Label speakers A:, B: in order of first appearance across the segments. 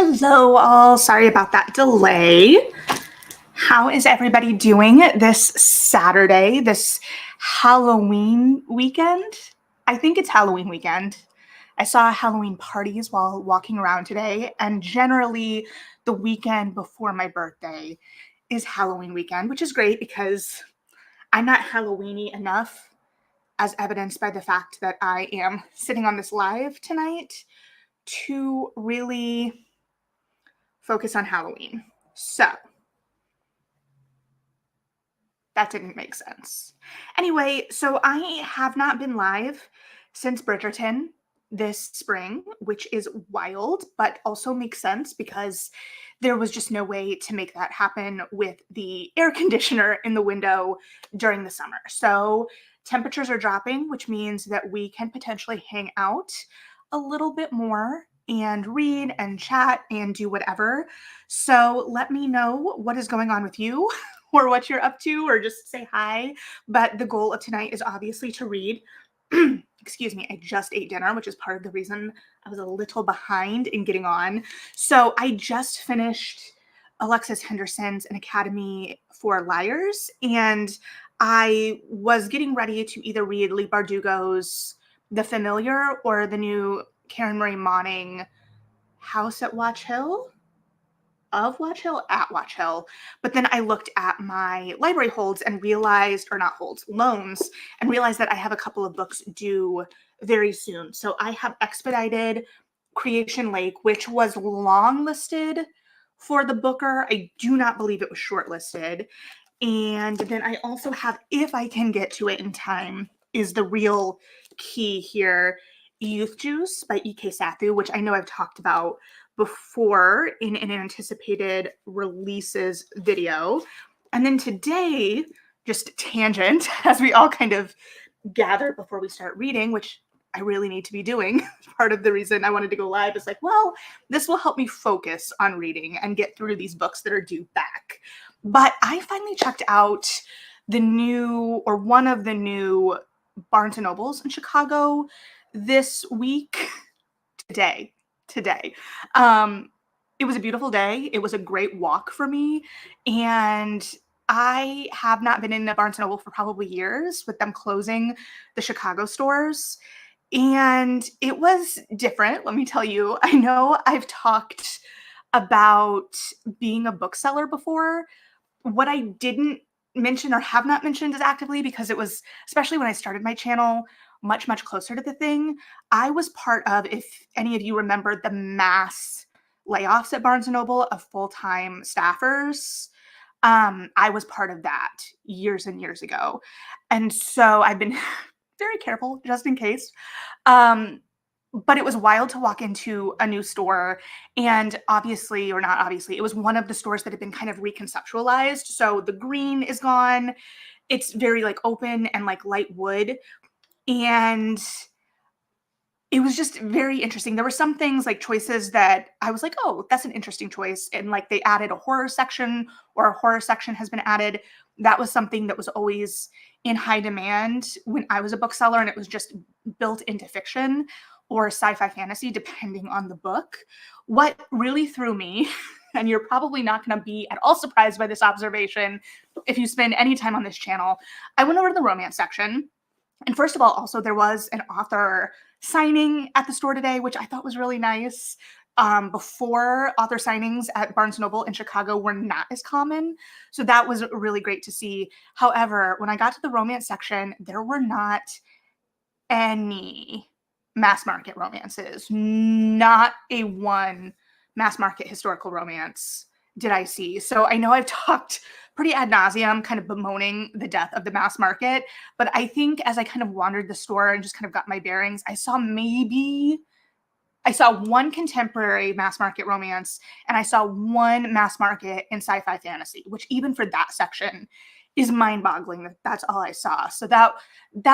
A: Hello, all. Sorry about that delay. How is everybody doing this Saturday, this Halloween weekend? I think it's Halloween weekend. I saw Halloween parties while walking around today, and generally the weekend before my birthday is Halloween weekend, which is great because I'm not Halloweeny enough, as evidenced by the fact that I am sitting on this live tonight, to really focus on Halloween. So that didn't make sense. Anyway, so I have not been live since Bridgerton this spring, which is wild, but also makes sense because there was just no way to make that happen with the air conditioner in the window during the summer. So temperatures are dropping, which means that we can potentially hang out a little bit more and read and chat and do whatever. So let me know what is going on with you or what you're up to, or just say hi. But the goal of tonight is obviously to read. Excuse me, I just ate dinner, which is part of the reason I was a little behind in getting on. So I just finished Alexis Henderson's An Academy for Liars, and I was getting ready to either read Lee Bardugo's The Familiar or the new Karen Marie Moning House at Watch Hill. Of Watch Hill, at Watch Hill. But then I looked at my library holds and realized, or not holds, loans, and realized that I have a couple of books due very soon. So I have expedited Creation Lake, which was long listed for the Booker. I do not believe it was shortlisted. And then I also have, if I can get to it in time, is the real key here, Youth Juice by E.K. Sathu, which I know I've talked about before in an anticipated releases video. And then today, just tangent, as we all kind of gather before we start reading, which I really need to be doing. Part of the reason I wanted to go live is like, well, this will help me focus on reading and get through these books that are due back. But I finally checked out the new, or one of the new Barnes & Nobles in Chicago this week, today. It was a beautiful day. It was a great walk for me. And I have not been in a Barnes & Noble for probably years, with them closing the Chicago stores. And it was different, let me tell you. I know I've talked about being a bookseller before. What I didn't mention or have not mentioned as actively, because it was, especially when I started my channel, much closer to the thing, I was part of, if any of you remember, the mass layoffs at Barnes & Noble of full-time staffers. I was part of that years and years ago. And so I've been very careful just in case. But it was wild to walk into a new store, and obviously, or not obviously, it was one of the stores that had been kind of reconceptualized. So the green is gone. It's very like open and like light wood. And it was just very interesting. There were some things, like choices, that I was like, oh, that's an interesting choice. And like they added a horror section, or a horror section has been added. That was something that was always in high demand when I was a bookseller, and it was just built into fiction or sci-fi fantasy, depending on the book. What really threw me, and you're probably not going to be at all surprised by this observation if you spend any time on this channel, I went over to the romance section. And first of all, also, there was an author signing at the store today, which I thought was really nice. Before, author signings at Barnes & Noble in Chicago were not as common. So that was really great to see. However, when I got to the romance section, there were not any mass market romances. Not a one mass market historical romance did I see. So I know I've talked pretty ad nauseum, kind of bemoaning the death of the mass market, but I think as I kind of wandered the store and just kind of got my bearings, I saw one contemporary mass market romance, and I saw one mass market in sci-fi fantasy, which even for that section is mind-boggling that that's all I saw. So that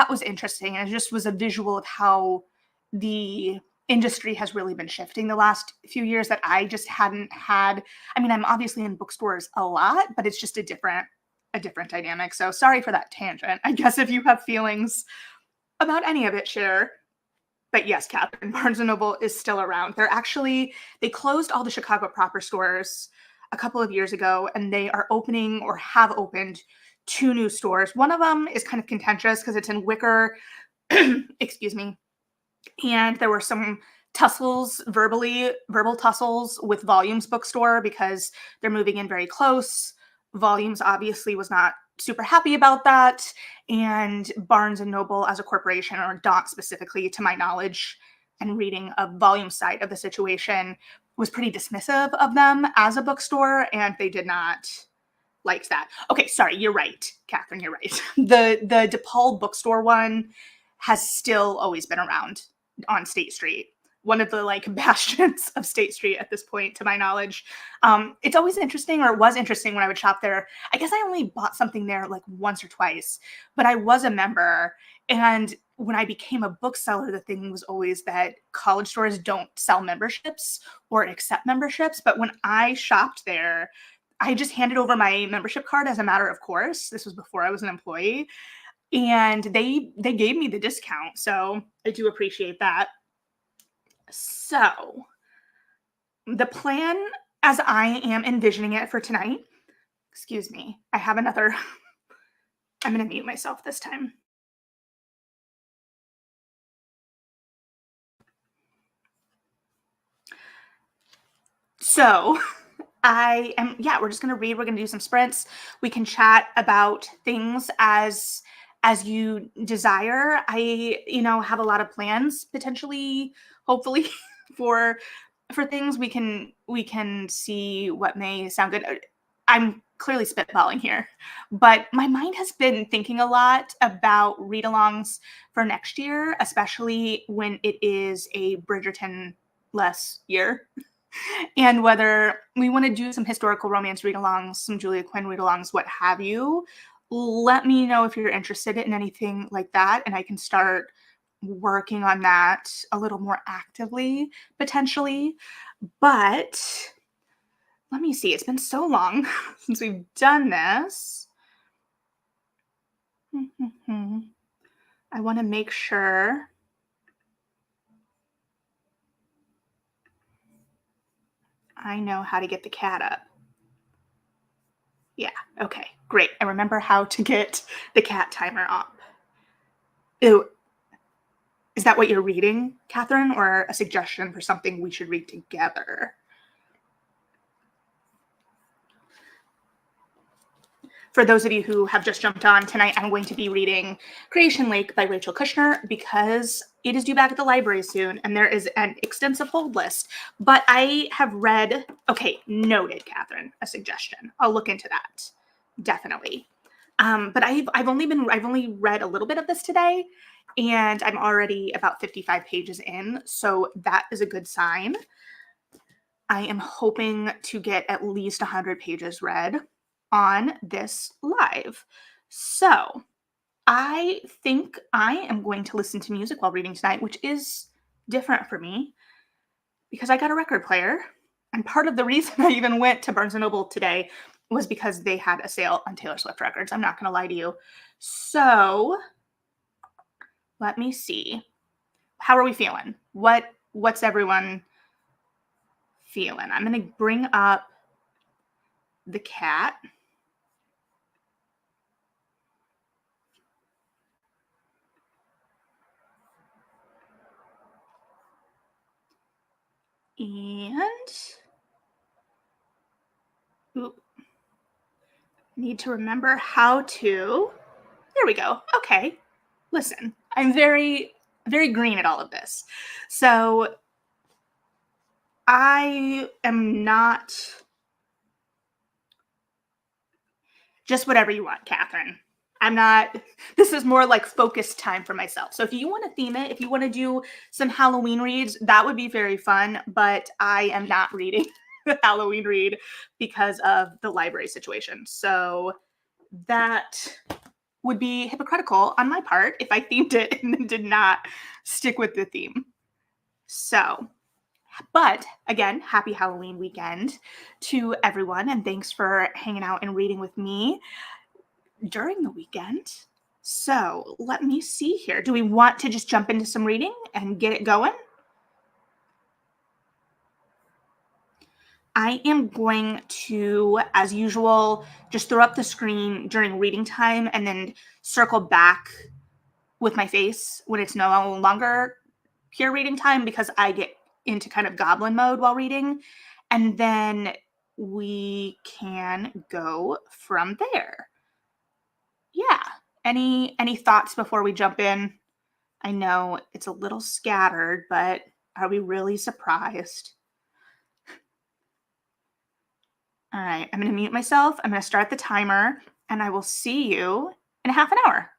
A: was interesting, and it just was a visual of how the industry has really been shifting the last few years that I just hadn't had. I mean, I'm obviously in bookstores a lot, but it's just a different dynamic. So sorry for that tangent. I guess if you have feelings about any of it, share. But yes, Catherine, Barnes& and Noble is still around. They closed all the Chicago proper stores a couple of years ago, and they are opening or have opened 2 new stores. One of them is kind of contentious because it's in Wicker, excuse me, and there were some verbal tussles with Volumes Bookstore because they're moving in very close. Volumes obviously was not super happy about that, and Barnes and Noble as a corporation, or Dot specifically, to my knowledge and reading of Volume side of the situation, was pretty dismissive of them as a bookstore, and they did not like that. Okay, sorry, you're right, Catherine, you're right. The DePaul bookstore one has still always been around on State Street. One of the like bastions of State Street at this point, to my knowledge. It's always interesting, or it was interesting when I would shop there. I guess I only bought something there like once or twice, but I was a member. And when I became a bookseller, the thing was always that college stores don't sell memberships or accept memberships. But when I shopped there, I just handed over my membership card as a matter of course. This was before I was an employee, and they gave me the discount. So I do appreciate that. So the plan as I am envisioning it for tonight, excuse me, I have another, I'm going to mute myself this time. So we're just going to read. We're going to do some sprints. We can chat about things as you desire. I, have a lot of plans potentially, hopefully, for things. We can see what may sound good. I'm clearly spitballing here, but my mind has been thinking a lot about read-alongs for next year, especially when it is a Bridgerton-less year. And whether we want to do some historical romance read-alongs, some Julia Quinn read-alongs, what have you. Let me know if you're interested in anything like that, and I can start working on that a little more actively, potentially. But let me see. It's been so long since we've done this. I want to make sure I know how to get the cat up. Yeah, okay, great. I remember how to get the cat timer up. Ew. Is that what you're reading, Catherine, or a suggestion for something we should read together? For those of you who have just jumped on, tonight I'm going to be reading Creation Lake by Rachel Kushner because it is due back at the library soon, and there is an extensive hold list. But I have read, okay, noted, Catherine, a suggestion. I'll look into that, definitely. But I've only read a little bit of this today, and I'm already about 55 pages in, so that is a good sign. I am hoping to get at least 100 pages read on this live. So I think I am going to listen to music while reading tonight, which is different for me because I got a record player. And part of the reason I even went to Barnes & Noble today was because they had a sale on Taylor Swift records. I'm not going to lie to you. So let me see. How are we feeling? What's everyone feeling? I'm going to bring up the cat. And need to remember how to. There we go. Okay. Listen, I'm very, very green at all of this. So I am not just whatever you want, Catherine. I'm not, this is more like focused time for myself. So if you want to theme it, if you want to do some Halloween reads, that would be very fun, but I am not reading the Halloween read because of the library situation. So that would be hypocritical on my part if I themed it and then did not stick with the theme. So, but again, happy Halloween weekend to everyone, and thanks for hanging out and reading with me during the weekend. So let me see here. Do we want to just jump into some reading and get it going? I am going to, as usual, just throw up the screen during reading time and then circle back with my face when it's no longer pure reading time because I get into kind of goblin mode while reading. And then we can go from there. Yeah. Any thoughts before we jump in? I know it's a little scattered, but are we really surprised? All right, I'm going to mute myself. I'm going to start the timer, and I will see you in a half an hour.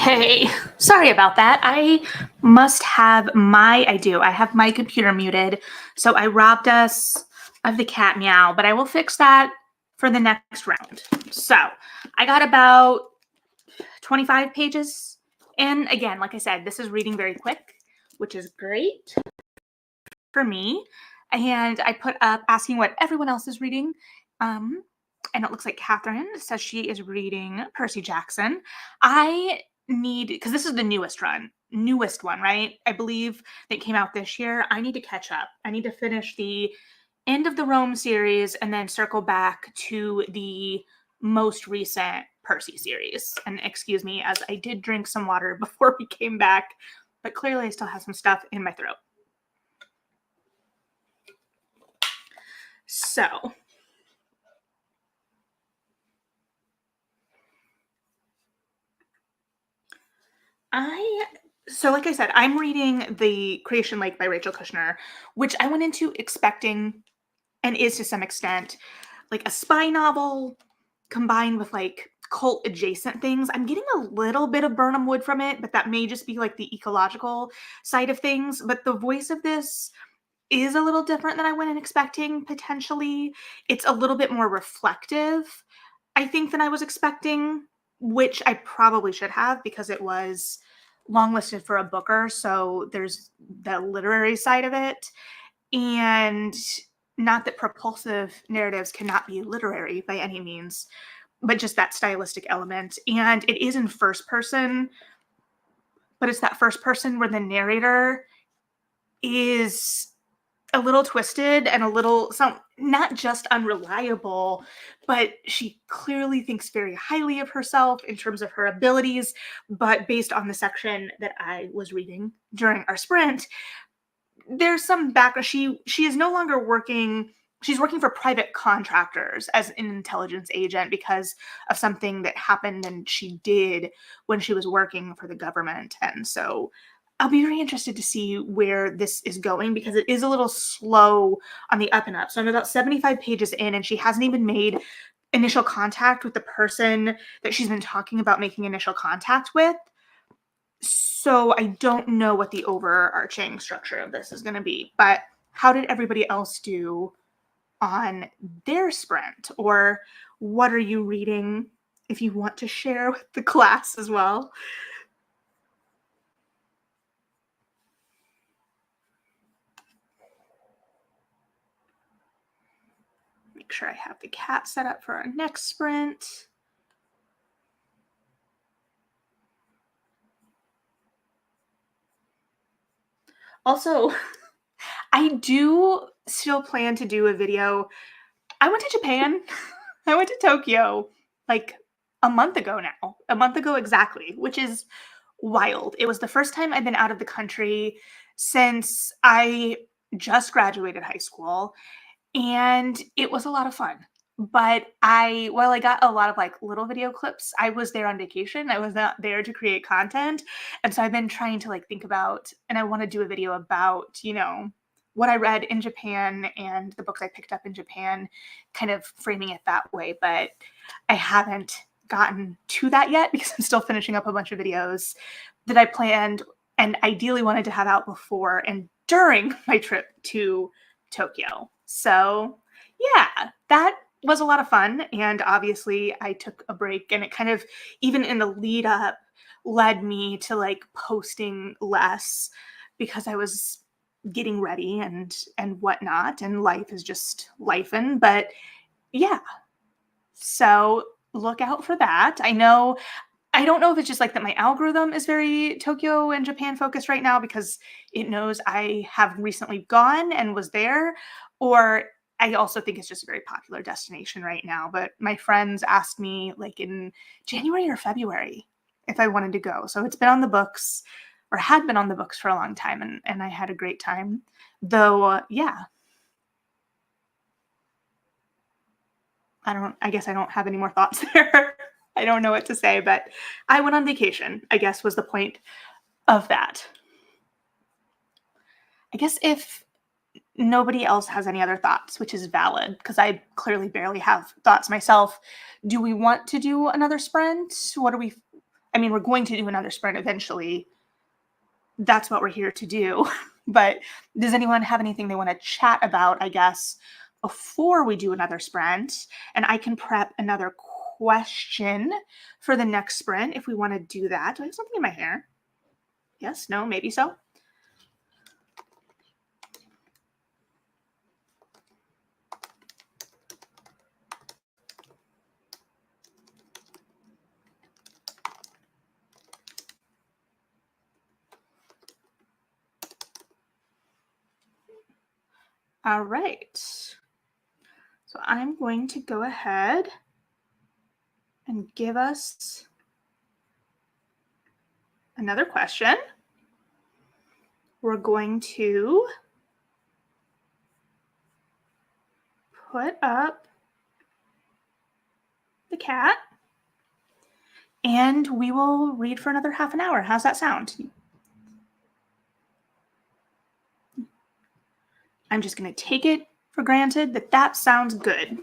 A: Hey, sorry about that. I do. I have my computer muted, so I robbed us of the cat meow, but I will fix that for the next round. So I got about 25 pages in. Again, like I said, this is reading very quick, which is great for me. And I put up asking what everyone else is reading. And it looks like Catherine says she is reading Percy Jackson. I need, because this is the newest one, right? I believe that came out this year. I need to catch up. I need to finish the end of the Rome series and then circle back to the most recent Percy series. And excuse me, as I did drink some water before we came back, but clearly I still have some stuff in my throat. So like I said, I'm reading The Creation Lake by Rachel Kushner, which I went into expecting and is to some extent like a spy novel combined with like cult adjacent things. I'm getting a little bit of Burnham Wood from it, but that may just be like the ecological side of things. But the voice of this is a little different than I went in expecting, potentially. It's a little bit more reflective, I think, than I was expecting, which I probably should have because it was longlisted for a Booker. So there's the literary side of it. And not that propulsive narratives cannot be literary by any means, but just that stylistic element. And it is in first person, but it's that first person where the narrator is a little twisted and a little not just unreliable, but she clearly thinks very highly of herself in terms of her abilities. But based on the section that I was reading during our sprint, there's some background. She is no longer working. She's working for private contractors as an intelligence agent because of something that happened and she did when she was working for the government. And so I'll be very interested to see where this is going because it is a little slow on the up and up. So I'm about 75 pages in and she hasn't even made initial contact with the person that she's been talking about making initial contact with. So I don't know what the overarching structure of this is going to be. But how did everybody else do on their sprint? Or what are you reading if you want to share with the class as well? Make sure I have the cat set up for our next sprint. Also, I do still plan to do a video. I went to Japan. I went to Tokyo like a month ago now. A month ago exactly, which is wild. It was the first time I've been out of the country since I just graduated high school. And it was a lot of fun. But while I got a lot of like little video clips, I was there on vacation. I was not there to create content. And so I've been trying to like think about, and I want to do a video about, what I read in Japan and the books I picked up in Japan, kind of framing it that way. But I haven't gotten to that yet because I'm still finishing up a bunch of videos that I planned and ideally wanted to have out before and during my trip to Tokyo. So yeah, that was a lot of fun. And obviously I took a break and it kind of, even in the lead up, led me to like posting less because I was getting ready and whatnot. And life is just lifing. But yeah, so look out for that. I don't know if it's just like that my algorithm is very Tokyo and Japan focused right now because it knows I have recently gone and was there, or I also think it's just a very popular destination right now. But my friends asked me like in January or February if I wanted to go. So it's been on the books or had been on the books for a long time and I had a great time. Though, yeah. I guess I don't have any more thoughts there. I don't know what to say, but I went on vacation, I guess was the point of that. I guess if nobody else has any other thoughts, which is valid, because I clearly barely have thoughts myself, do we want to do another sprint? What are we I mean, we're going to do another sprint eventually. That's what we're here to do. But does anyone have anything they want to chat about, I guess, before we do another sprint? And I can prep another question for the next sprint if we want to do that. Do I have something in my hair? Yes, no, maybe so. All right. So I'm going to go ahead and give us another question. We're going to put up the cat and we will read for another half an hour. How's that sound? I'm just going to take it for granted that that sounds good.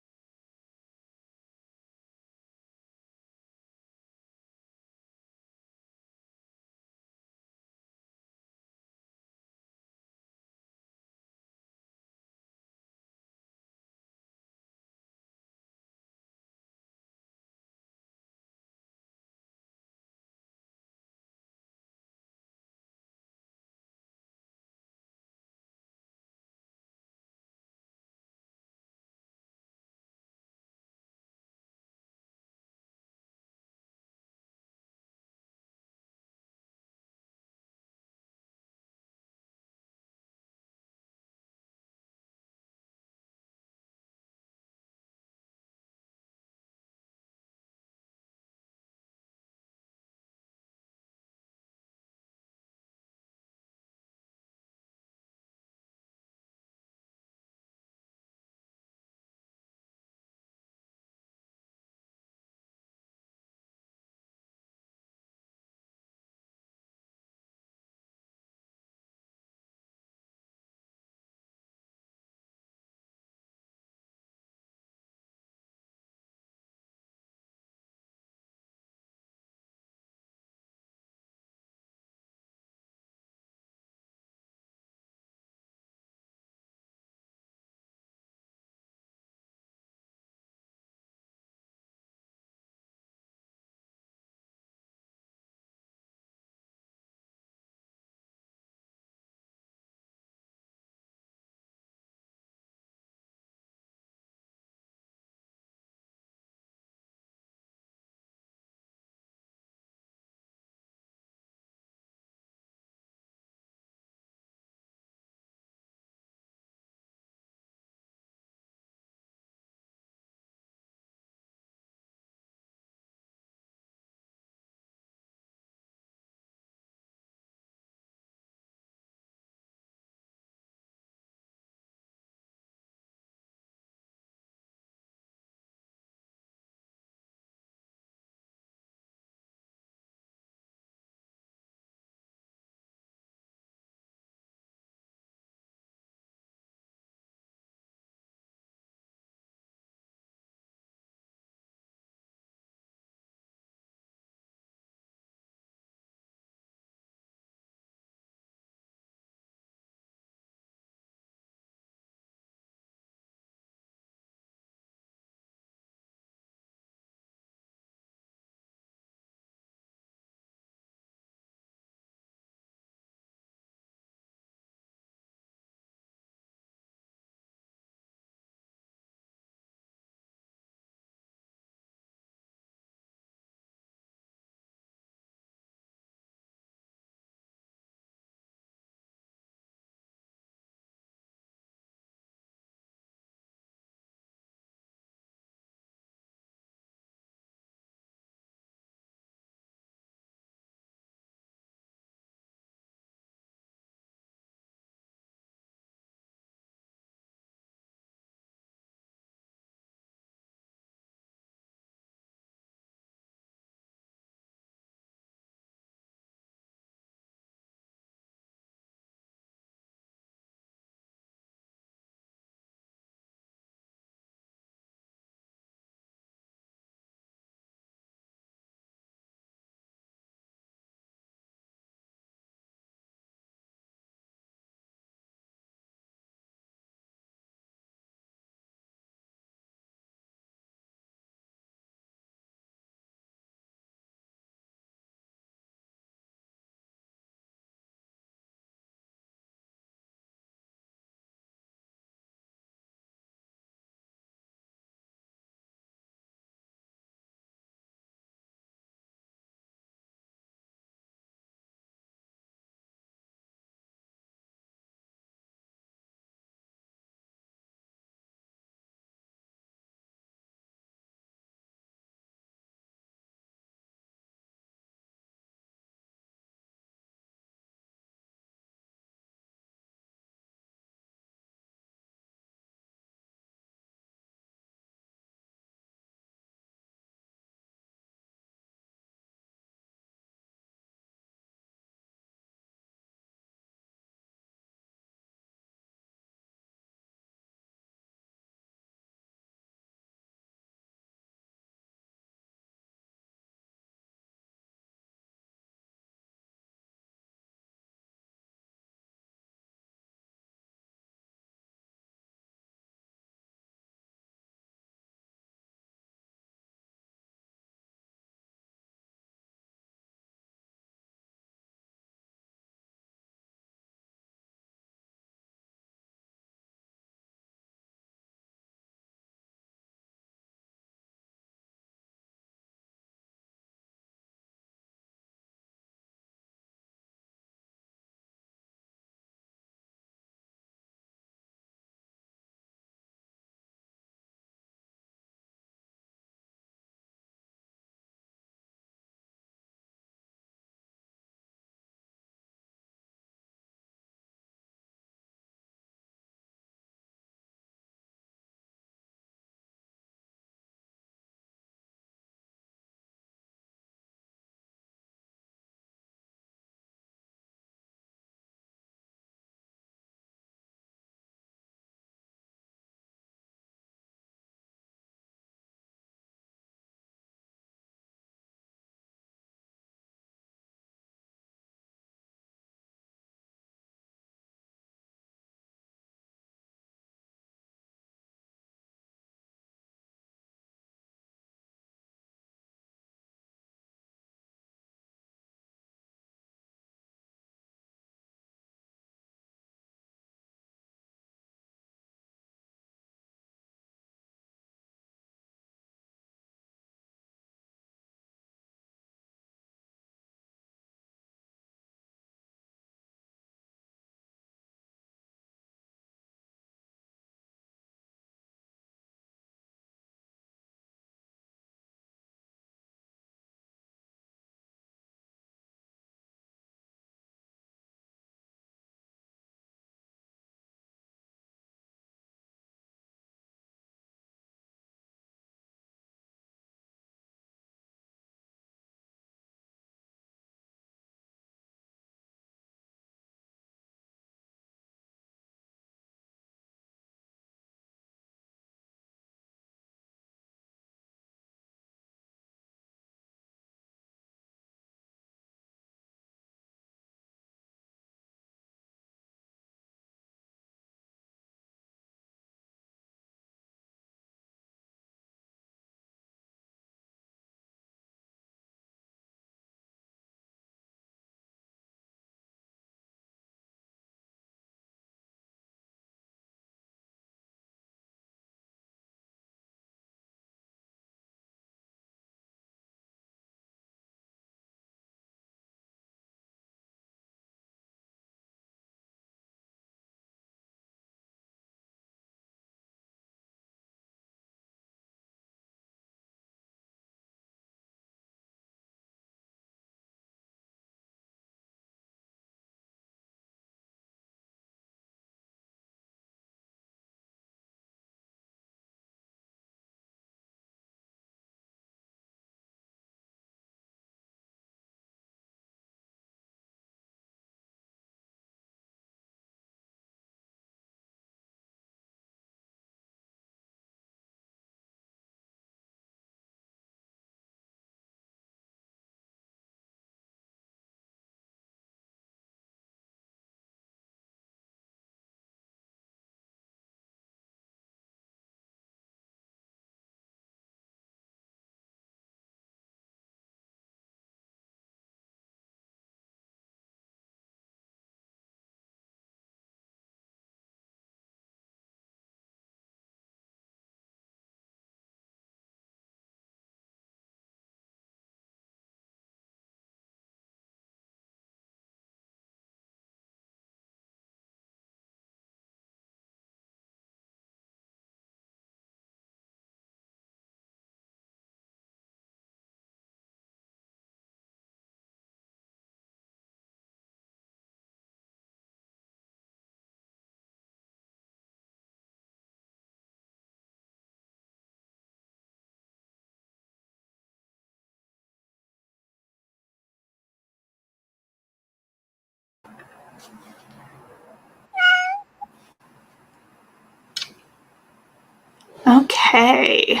A: Okay.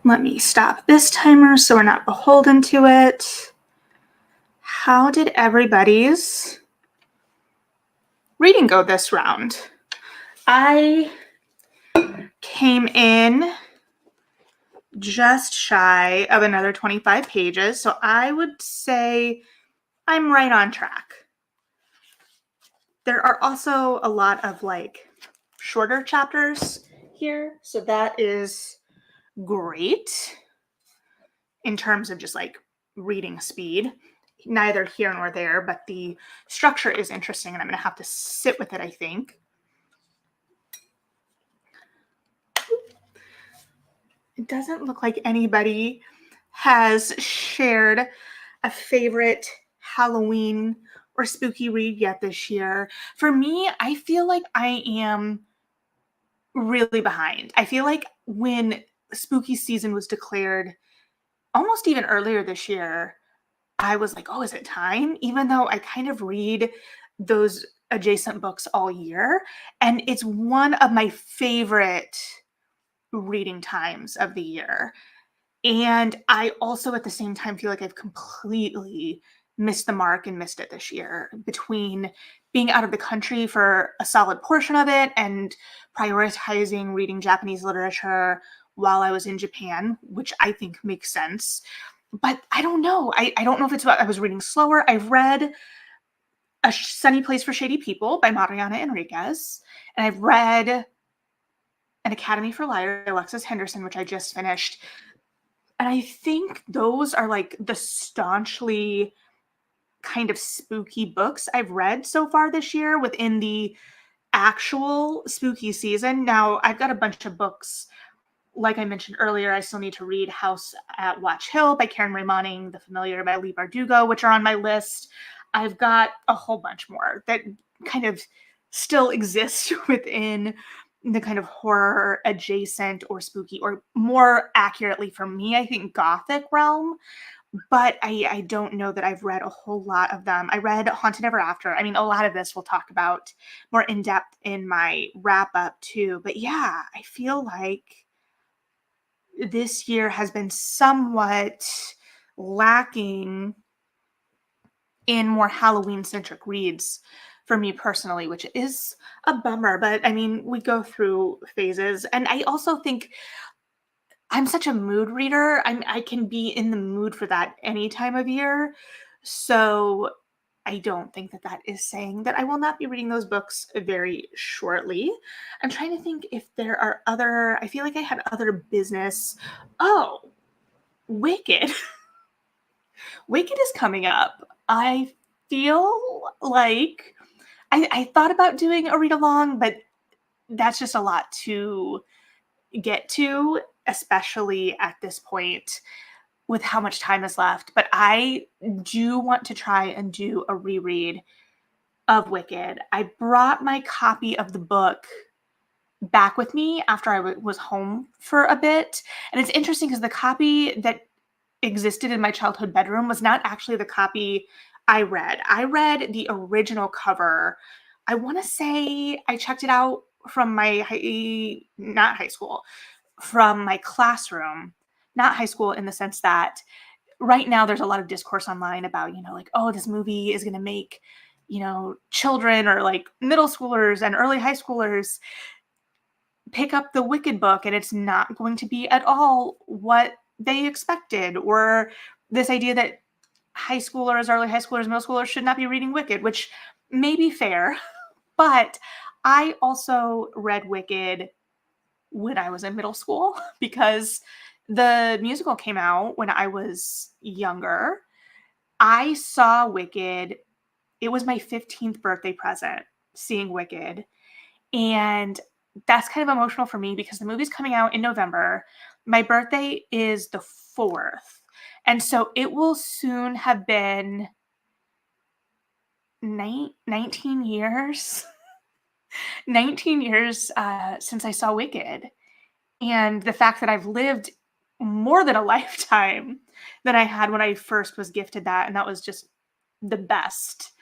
A: Let me stop this timer so we're not beholden to it. How did everybody's reading go this round? I came in just shy of another 25 pages, so I would say I'm right on track. There are also a lot of like shorter chapters here, so that is great in terms of just like reading speed. Neither here nor there, but the structure is interesting and I'm going to have to sit with it, I think. It doesn't look like anybody has shared a favorite Halloween or spooky read yet this year. For me, I feel like I am really behind. I feel like when spooky season was declared almost even earlier this year, I was like, oh, is it time? Even though I kind of read those adjacent books all year. And it's one of my favorite reading times of the year. And I also at the same time feel like I've completely missed the mark and missed it this year between being out of the country for a solid portion of it and prioritizing reading Japanese literature while I was in Japan, which I think makes sense. But I don't know. I don't know if it's about I was reading slower. I've read A Sunny Place for Shady People by Mariana Enriquez, and I've read An Academy for Liars by Alexis Henderson, which I just finished. And I think those are like the staunchly kind of spooky books I've read so far this year within the actual spooky season. Now, I've got a bunch of books. Like I mentioned earlier, I still need to read House at Watch Hill by Karen Ray Moning, The Familiar by Leigh Bardugo, which are on my list. I've got a whole bunch more that kind of still exist within the kind of horror adjacent or spooky, or more accurately for me, I think gothic realm. But I don't know that I've read a whole lot of them. I read Haunted Ever After. I mean, a lot of this we'll talk about more in depth in my wrap up too. But yeah, I feel like this year has been somewhat lacking in more Halloween centric reads for me personally, which is a bummer. But I mean, we go through phases. And I also think I'm such a mood reader. I can be in the mood for that any time of year. So I don't think that that is saying that I will not be reading those books very shortly. I'm trying to think if there are other, I feel like I had other business. Oh, Wicked. Wicked is coming up. I feel like I thought about doing a read along, but that's just a lot to get to, especially at this point with how much time is left. But I do want to try and do a reread of Wicked. I brought my copy of the book back with me after I was home for a bit. And it's interesting because the copy that existed in my childhood bedroom was not actually the copy I read. I read the original cover. I want to say I checked it out from my not high school, from my classroom, not high school in the sense that right now there's a lot of discourse online about, like, oh, this movie is going to make, children or like middle schoolers and early high schoolers pick up the Wicked book and it's not going to be at all what they expected, or this idea that high schoolers, early high schoolers, middle schoolers should not be reading Wicked, which may be fair, but I also read Wicked when I was in middle school because the musical came out when I was younger. I saw Wicked. It was my 15th birthday present, seeing Wicked. And that's kind of emotional for me because the movie's coming out in November. My birthday is the 4th. And so it will soon have been 19 years. 19 years since I saw Wicked. And the fact that I've lived more than a lifetime than I had when I first was gifted that. And that was just the best.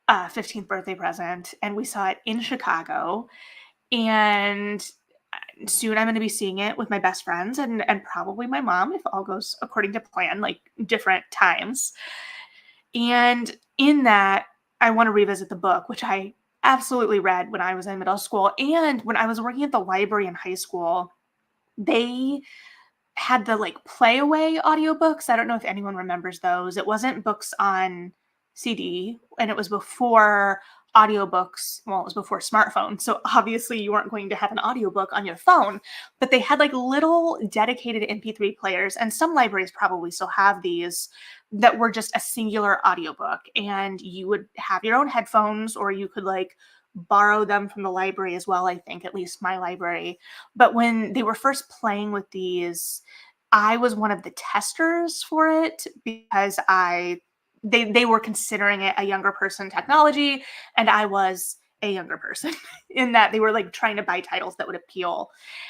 A: 15th birthday present, and we saw it in Chicago. And soon I'm going to be seeing it with my best friends and probably my mom if all goes according to plan, like different times. And in that, I want to revisit the book, which I absolutely read when I was in middle school and when I was working at the library in high school. They had the like playaway audiobooks. I don't know if anyone remembers those. It wasn't books on CD and it was before audiobooks. Well, it was before smartphones. So obviously you weren't going to have an audiobook on your phone, but they had like little dedicated MP3 players and some libraries probably still have these that were just a singular audiobook and you would have your own headphones or you could like borrow them from the library as well, I think, at least my library. But when they were first playing with these, I was one of the testers for it because they were considering it a younger person technology, and I was a younger person in that they were like trying to buy titles that would appeal.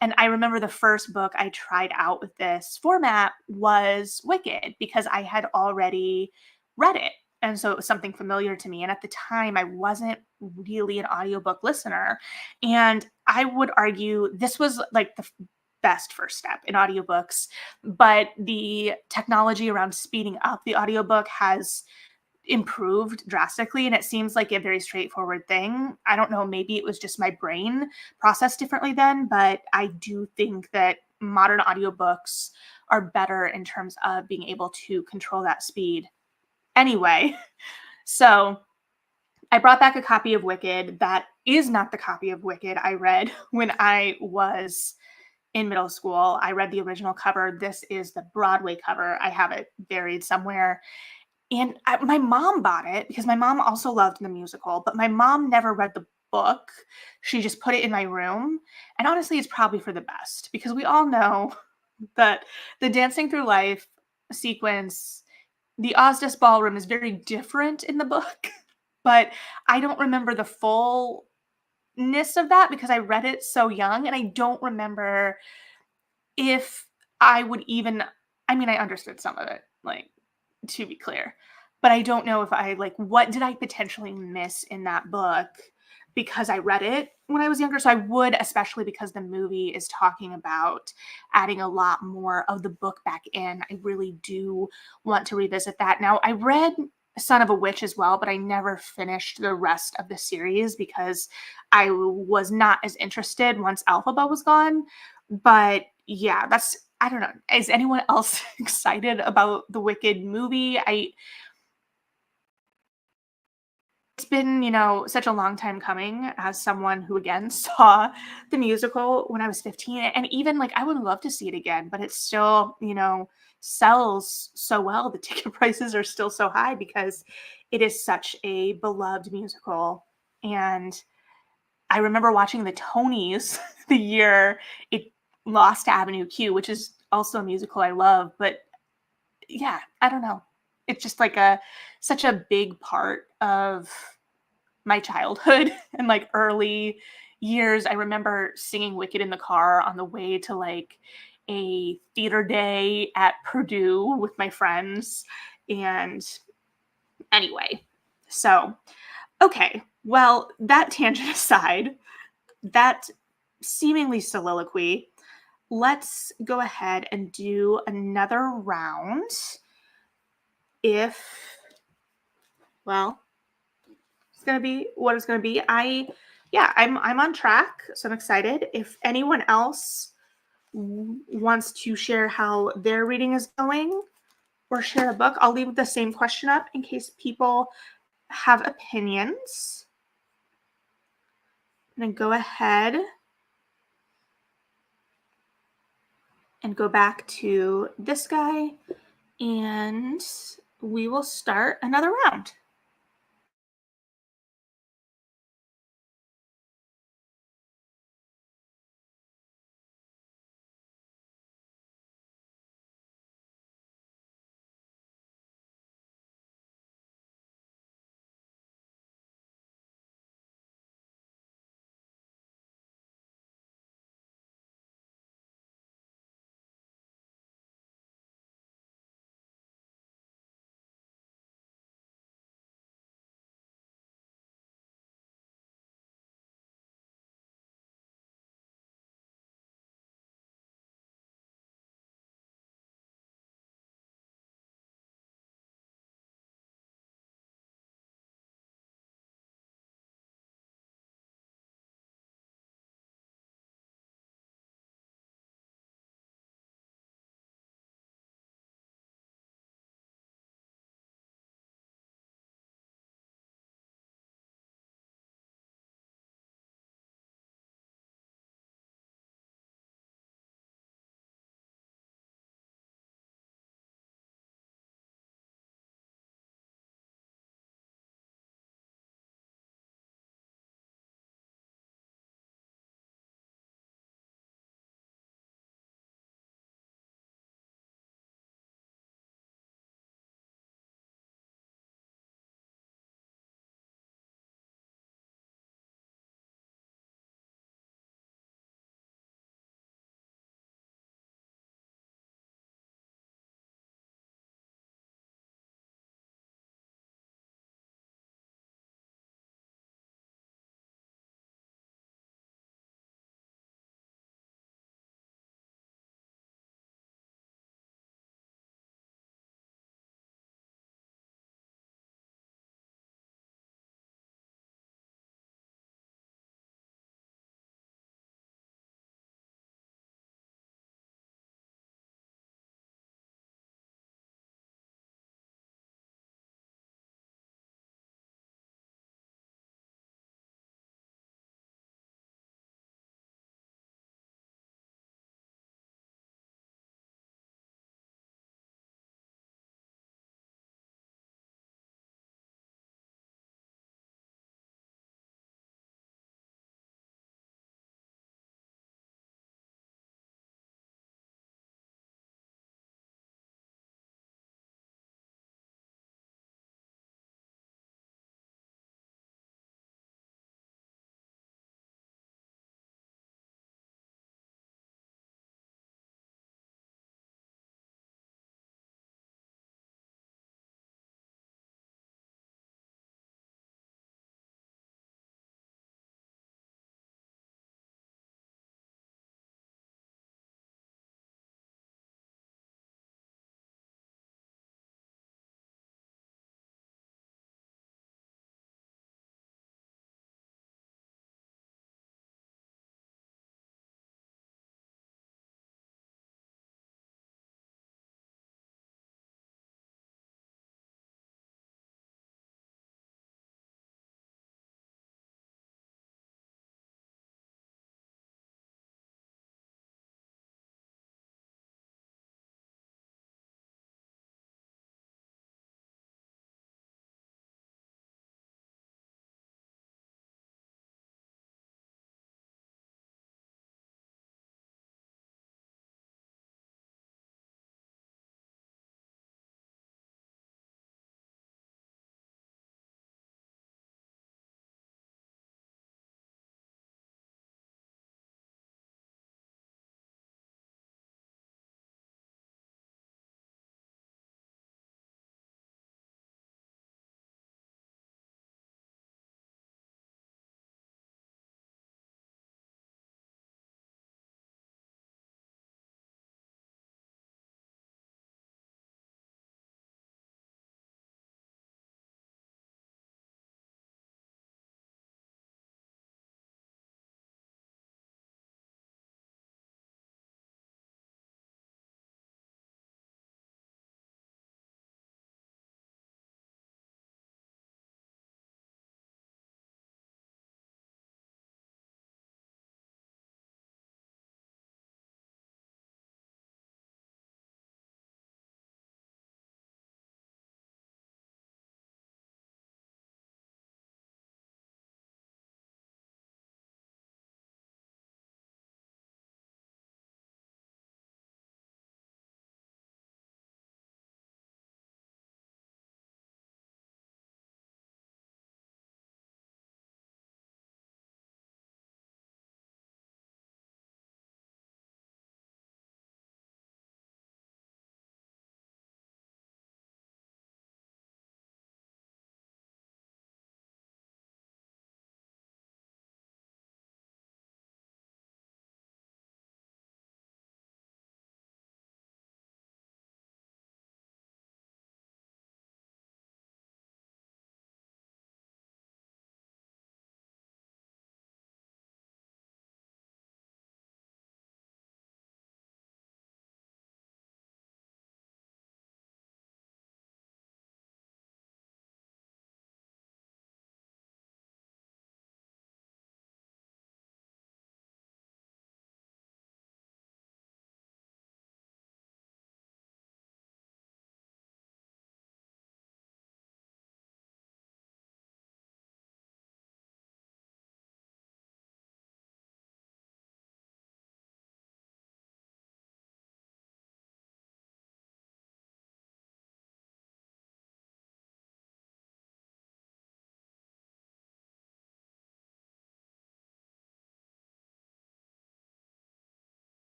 A: And I remember the first book I tried out with this format was Wicked because I had already read it. And so it was something familiar to me. And at the time, I wasn't really an audiobook listener. And I would argue this was like the best first step in audiobooks, but the technology around speeding up the audiobook has improved drastically and it seems like a very straightforward thing. I don't know, maybe it was just my brain processed differently then, but I do think that modern audiobooks are better in terms of being able to control that speed. Anyway, so I brought back a copy of Wicked. That is not the copy of Wicked I read when I was in middle school. I read the original cover. This is the Broadway cover. I have it buried somewhere. And my mom bought it because my mom also loved the musical, but my mom never read the book. She just put it in my room. And honestly, it's probably for the best because we all know that the Dancing Through Life sequence, the Ozdas Ballroom is very different in the book, but I don't remember the fullness of that because I read it so young and I don't remember if I would even I mean, I understood some of it, like, to be clear, but I don't know if I like, what did I potentially miss in that book because I read it when I was younger? So I would, especially because the movie is talking about adding a lot more of the book back in. I really do want to revisit that. Now, I read Son of a Witch as well, but I never finished the rest of the series because I was not as interested once Alphaba was gone. But yeah, that's I don't know. Is anyone else excited about the Wicked movie? I It's been, such a long time coming as someone who again saw the musical when I was 15 and even like I would love to see it again, but it still, sells so well. The ticket prices are still so high because it is such a beloved musical. And I remember watching the Tonys the year it lost to Avenue Q, which is also a musical I love, but yeah, I don't know. It's just like a such a big part of my childhood and like early years. I remember singing Wicked in the car on the way to like a theater day at Purdue with my friends. And anyway, so okay, well, that tangent aside, that seemingly soliloquy, let's go ahead and do another round. If, well, it's gonna be what it's gonna be. Yeah, I'm on track, so I'm excited. If anyone else wants to share how their reading is going or share a book, I'll leave the same question up in case people have opinions. I'm gonna go ahead and go back to this guy, and we will start another round.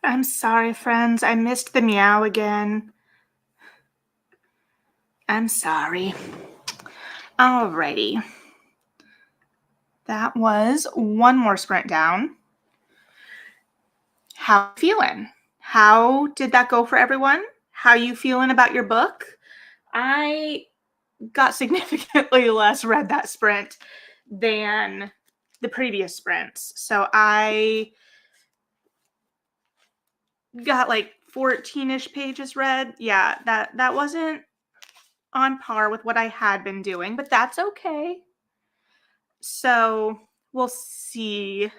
A: I'm sorry, friends. I missed the meow again. I'm sorry. Alrighty. That was one more sprint down. How feeling? How did that go for everyone? How you feeling about your book? I got significantly less read that sprint than the previous sprints. So I got like 14-ish pages read. Yeah, that wasn't on par with what I had been doing, but that's okay. So we'll see.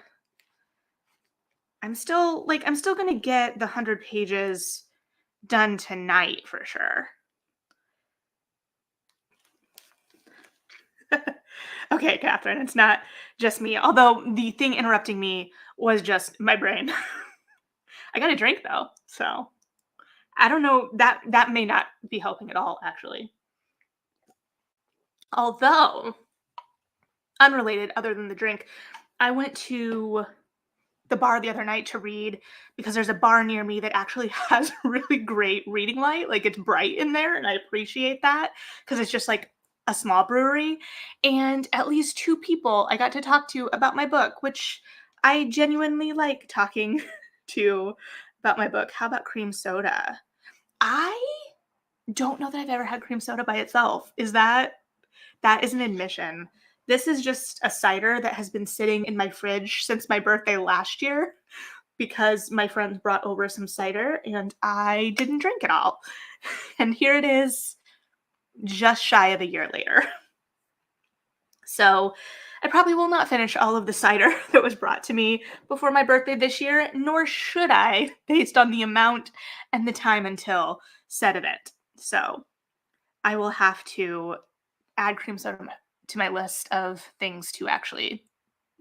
A: I'm still gonna get the 100 pages done tonight for sure. Okay, Catherine, it's not just me. Although the thing interrupting me was just my brain. I got a drink though, so I don't know, that may not be helping at all, actually. Although, unrelated other than the drink, I went to the bar the other night to read because there's a bar near me that actually has really great reading light. Like it's bright in there, and I appreciate that because it's just like a small brewery. And at least two people I got to talk to about my book, which I genuinely like talking to about my book. How about cream soda? I don't know that I've ever had cream soda by itself. That is an admission. This is just a cider that has been sitting in my fridge since my birthday last year because my friends brought over some cider and I didn't drink it all. And here it is, just shy of a year later. So I probably will not finish all of the cider that was brought to me before my birthday this year, nor should I, based on the amount and the time until said event. So I will have to add cream soda to my list of things to actually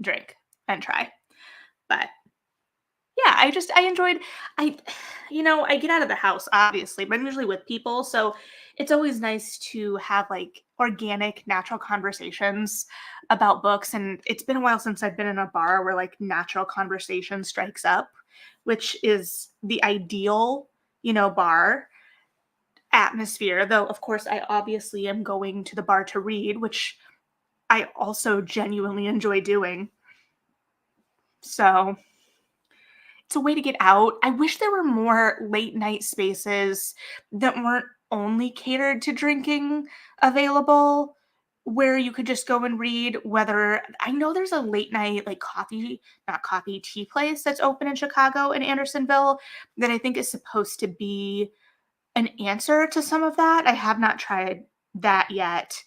A: drink and try. But yeah, I enjoyed I I get out of the house obviously, but I'm usually with people, so it's always nice to have like organic, natural conversations about books. And it's been a while since I've been in a bar where like natural conversation strikes up, which is the ideal, bar atmosphere. Though of course I obviously am going to the bar to read, which I also genuinely enjoy doing. So it's a way to get out. I wish there were more late night spaces that weren't only catered to drinking available, where you could just go and read. Whether I know there's a late night like not coffee, tea place that's open in Chicago and Andersonville that I think is supposed to be an answer to some of that. I have not tried that yet.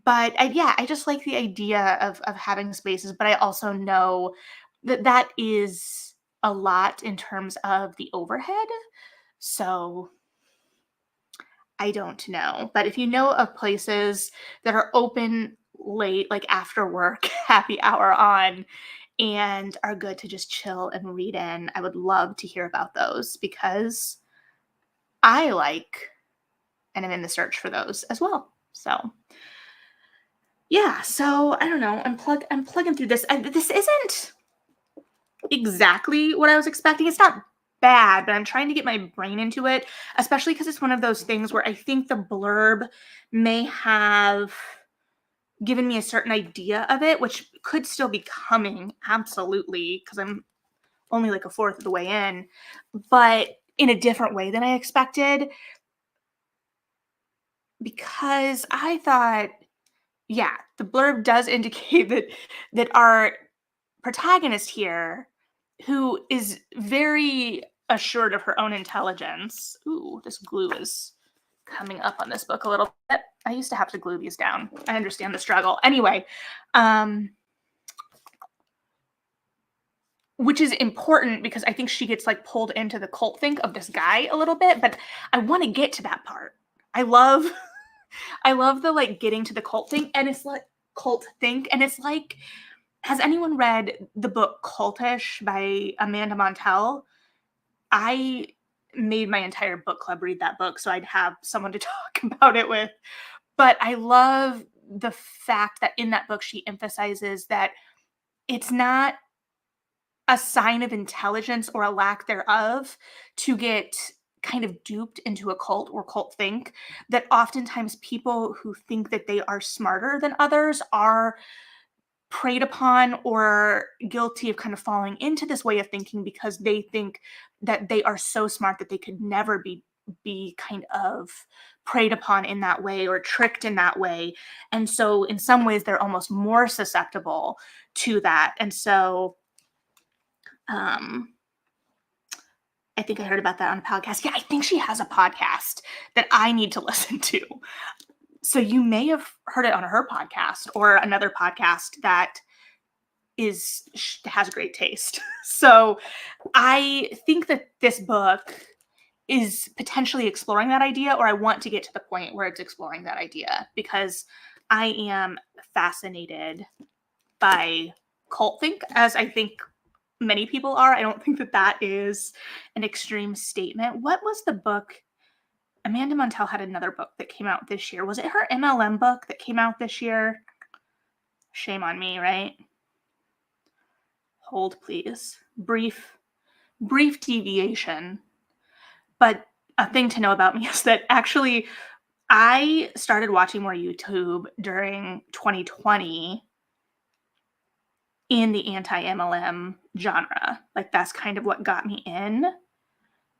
A: But yeah, I just like the idea of having spaces, but I also know that that is a lot in terms of the overhead. So I don't know. But if you know of places that are open late, like after work, happy hour on, and are good to just chill and read in, I would love to hear about those because I like and I'm in the search for those as well. So yeah, so I don't know. I'm plugging through this. This isn't exactly what I was expecting. It's not bad, but I'm trying to get my brain into it, especially because it's one of those things where I think the blurb may have given me a certain idea of it, which could still be coming, absolutely, because I'm only like a fourth of the way in, but in a different way than I expected. Because I thought, yeah, the blurb does indicate that our protagonist here, who is very assured of her own intelligence. Ooh, this glue is coming up on this book a little bit. I used to have to glue these down. I understand the struggle. Anyway, which is important because I think she gets like pulled into the cult think of this guy a little bit, but I want to get to that part. I love I love the like getting to the cult thing, and it's like cult think, and it's like, has anyone read the book Cultish by Amanda Montell? I made my entire book club read that book so I'd have someone to talk about it with. But I love the fact that in that book she emphasizes that it's not a sign of intelligence or a lack thereof to get kind of duped into a cult or cult think, that oftentimes people who think that they are smarter than others are preyed upon or guilty of kind of falling into this way of thinking because they think that they are so smart that they could never be kind of preyed upon in that way or tricked in that way. And so in some ways they're almost more susceptible to that. And so um I think I heard about that on a podcast. Yeah, I think she has a podcast that I need to listen to. So you may have heard it on her podcast or another podcast that has great taste. So I think that this book is potentially exploring that idea, or I want to get to the point where it's exploring that idea because I am fascinated by cult think, as I think many people are. I don't think that that is an extreme statement. What was the book? Amanda Montell had another book that came out this year. Was it her MLM book that came out this year? Shame on me, right? Hold, please. Brief deviation. But a thing to know about me is that actually I started watching more YouTube during 2020 in the anti-MLM genre. Like that's kind of what got me in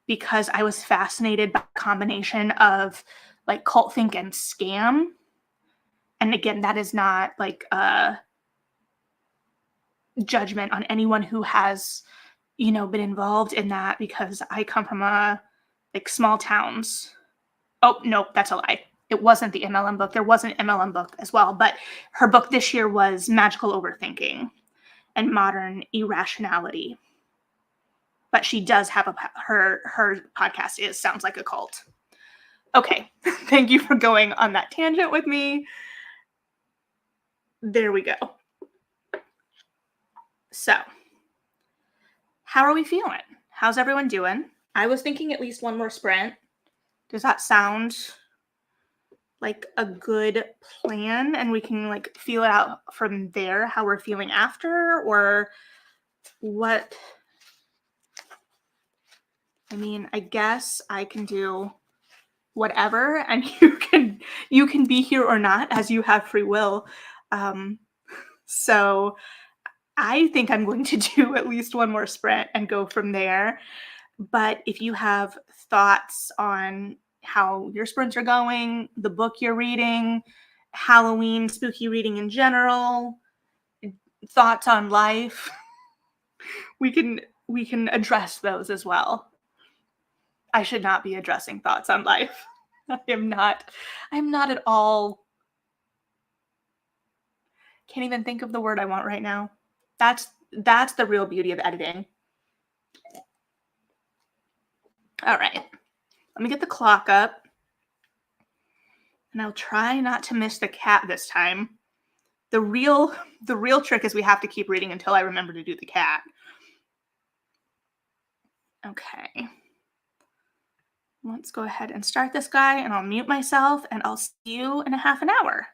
A: because I was fascinated by the combination of like cult think and scam. And again, that is not like a judgment on anyone who has, been involved in that because I come from like small towns. Oh, no, that's a lie. It wasn't the MLM book. There was an MLM book as well, but her book this year was Magical Overthinking and Modern Irrationality. But she does have her podcast is Sounds Like a Cult. Okay, thank you for going on that tangent with me. There we go. So, how are we feeling? How's everyone doing? I was thinking at least one more sprint. Does that sound like a good plan? And we can like feel it out from there, how we're feeling after, or what? I mean, I guess I can do whatever, and you can be here or not as you have free will. So I think I'm going to do at least one more sprint and go from there. But if you have thoughts on how your sprints are going, the book you're reading, Halloween spooky reading in general, thoughts on life, we can address those as well. I should not be addressing thoughts on life. I'm not at all. Can't even think of the word I want right now. That's the real beauty of editing. All right. Let me get the clock up. And I'll try not to miss the cat this time. The real trick is we have to keep reading until I remember to do the cat. Okay. Let's go ahead and start this guy, and I'll mute myself, and I'll see you in a half an hour.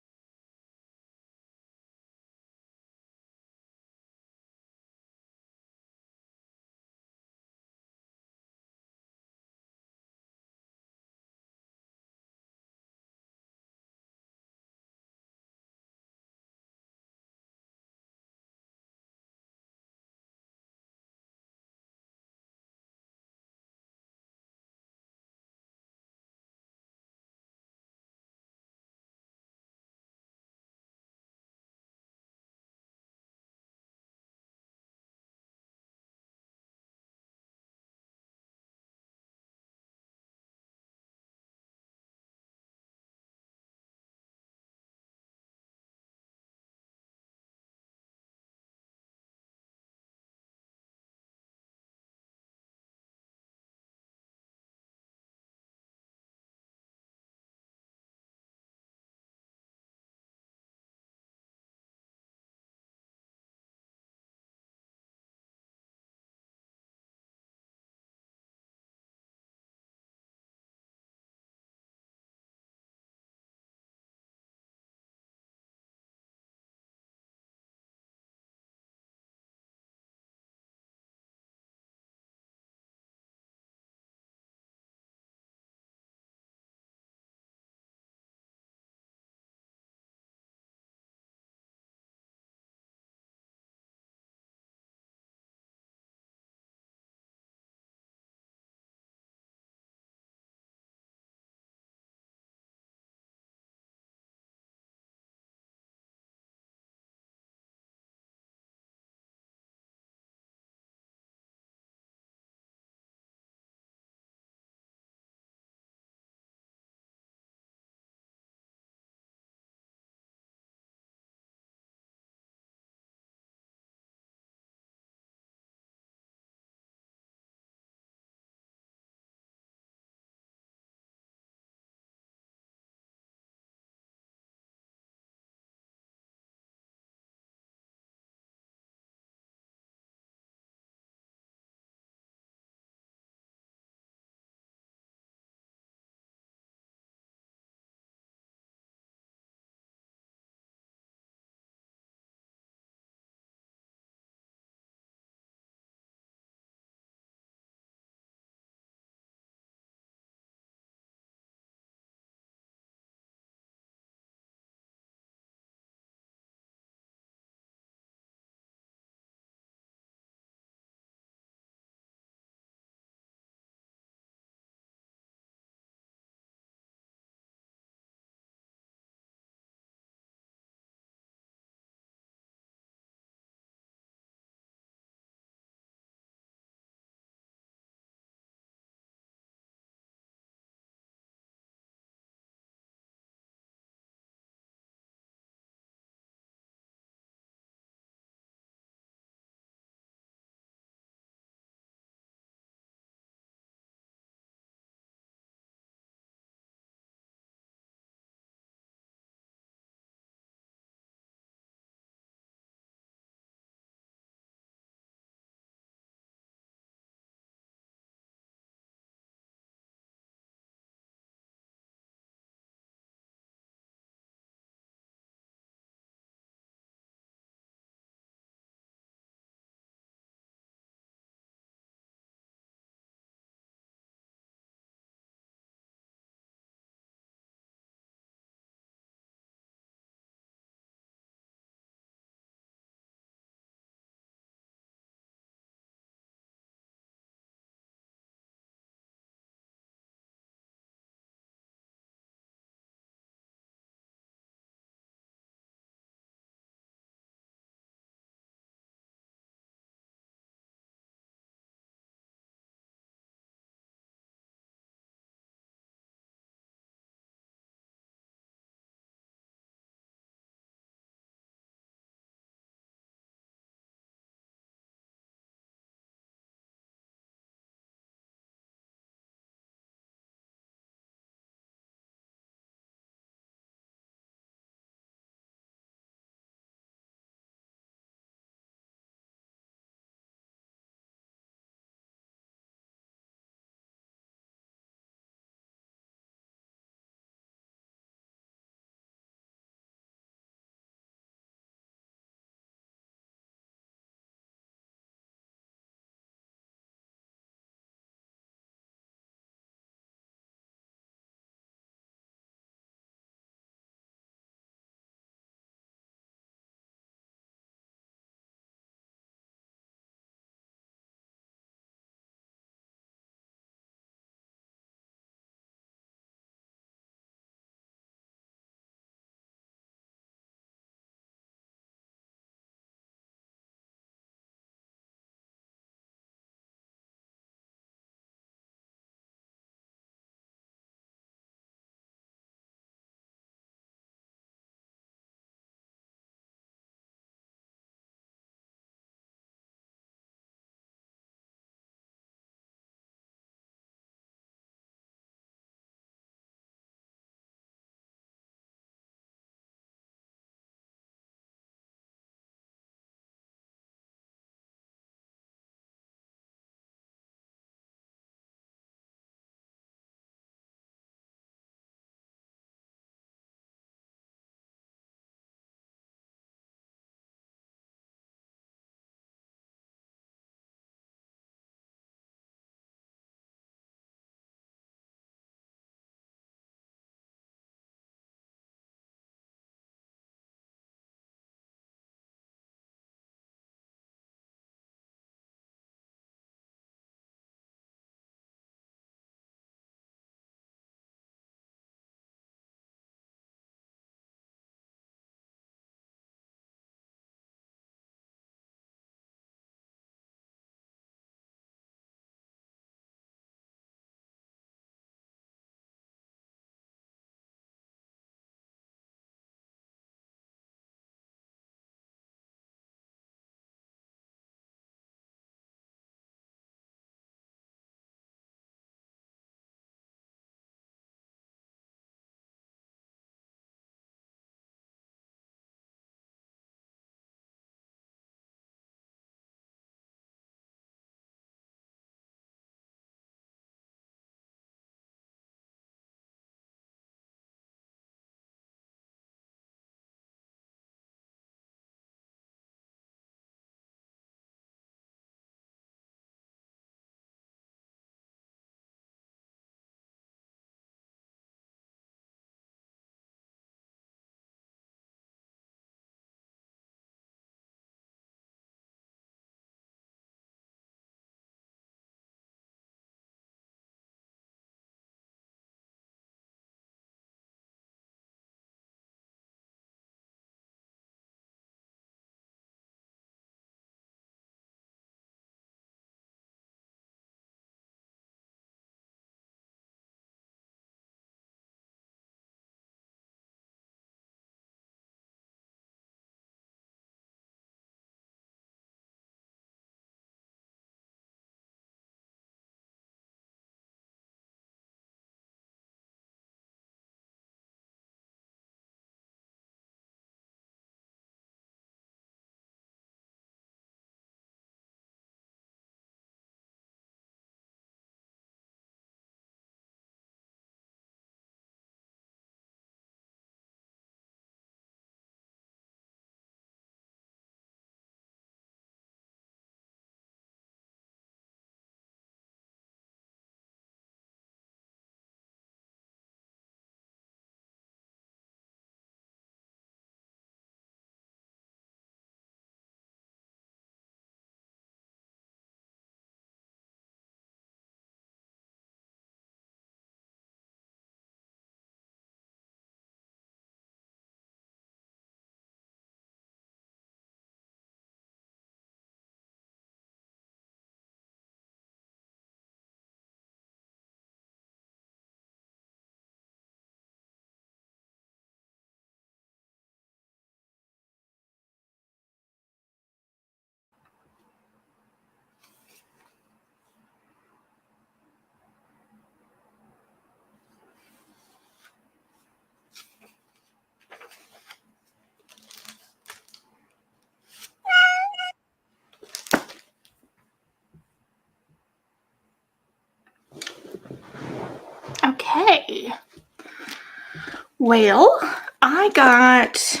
A: Well, I got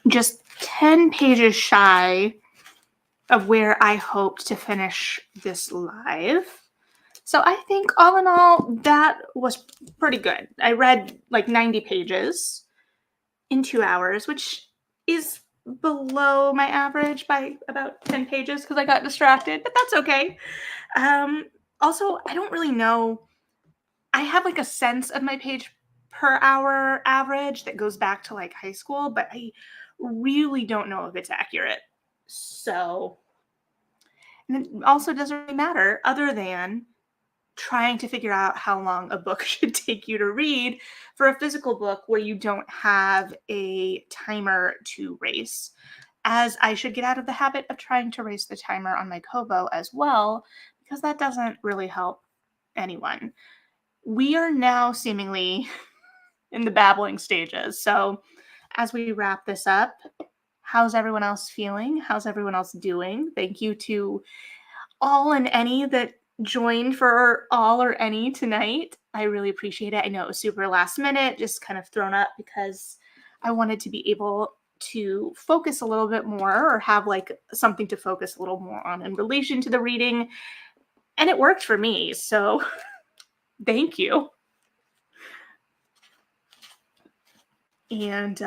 A: just 10 pages shy of where I hoped to finish this live. So I think all in all, that was pretty good. I read like 90 pages in 2 hours, which is below my average by about 10 pages because I got distracted, but that's okay. Also, I don't really know. I have like a sense of my page per hour average that goes back to like high school, but I really don't know if it's accurate. So, and it also doesn't really matter other than trying to figure out how long a book should take you to read for a physical book where you don't have a timer to race. As I should get out of the habit of trying to race the timer on my Kobo as well, because that doesn't really help anyone. We are now seemingly in the babbling stages. So, as we wrap this up, how's everyone else feeling? How's everyone else doing? Thank you to all and any that joined for all or any tonight. I really appreciate it. I know it was super last minute, just kind of thrown up because I wanted to be able to focus a little bit more or have like something to focus a little more on in relation to the reading. And it worked for me. So thank you. And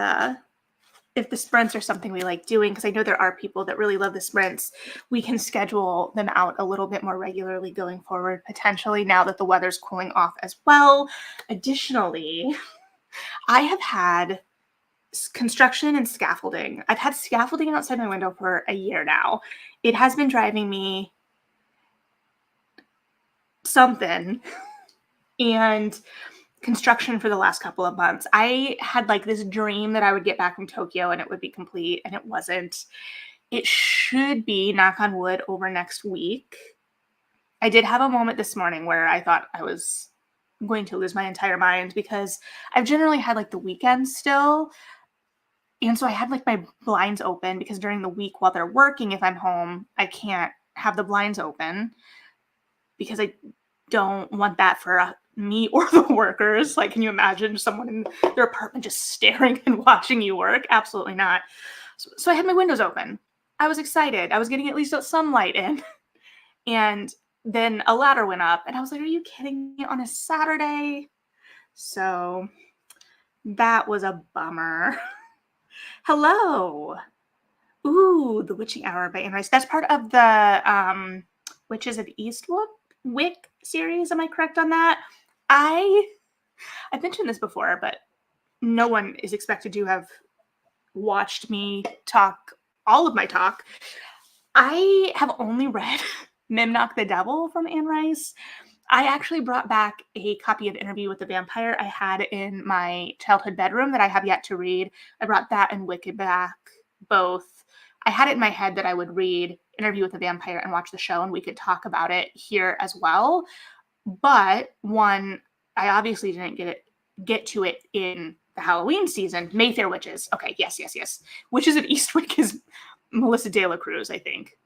A: if the sprints are something we like doing, because I know there are people that really love the sprints, we can schedule them out a little bit more regularly going forward, potentially now that the weather's cooling off as well. Additionally, I have had construction and scaffolding. I've had scaffolding outside my window for a year now. It has been driving me something. And construction for the last couple of months. I had like this dream that I would get back from Tokyo and it would be complete, and it wasn't. It should be, knock on wood, over next week. I did have a moment this morning where I thought I was going to lose my entire mind because I've generally had like the weekends still. And so I had like my blinds open because during the week while they're working, if I'm home, I can't have the blinds open because I don't want that for me or the workers. Like, can you imagine someone in their apartment just staring and watching you work? Absolutely not. So I had my windows open. I was excited. I was getting at least some light in. And then a ladder went up and I was like, are you kidding me, on a Saturday? So that was a bummer. Hello. Ooh, The Witching Hour by Anne Rice. That's part of the Witches of Eastwick series. Am I correct on that? I've mentioned this before, but no one is expected to have watched me talk all of my talk. I have only read Mimnock the Devil from Anne Rice. I actually brought back a copy of Interview with the Vampire I had in my childhood bedroom that I have yet to read. I brought that and Wicked back, both. I had it in my head that I would read Interview with the Vampire and watch the show, and we could talk about it here as well. But one, I obviously didn't get to it in the Halloween season. Mayfair Witches. Okay, yes. Witches of Eastwick is Melissa De La Cruz, I think.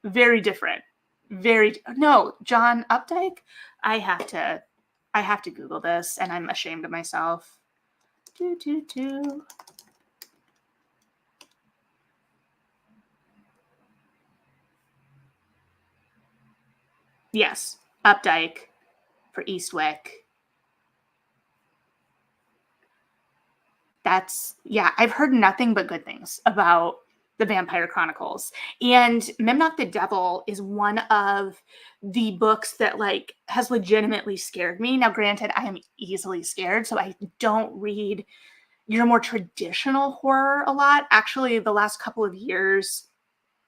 A: Very different. No, John Updike. I have to Google this, and I'm ashamed of myself. Yes, Updike for Eastwick. I've heard nothing but good things about the Vampire Chronicles. And Mimnock the Devil is one of the books that like has legitimately scared me. Now, granted, I am easily scared, so I don't read your more traditional horror a lot. Actually, the last couple of years,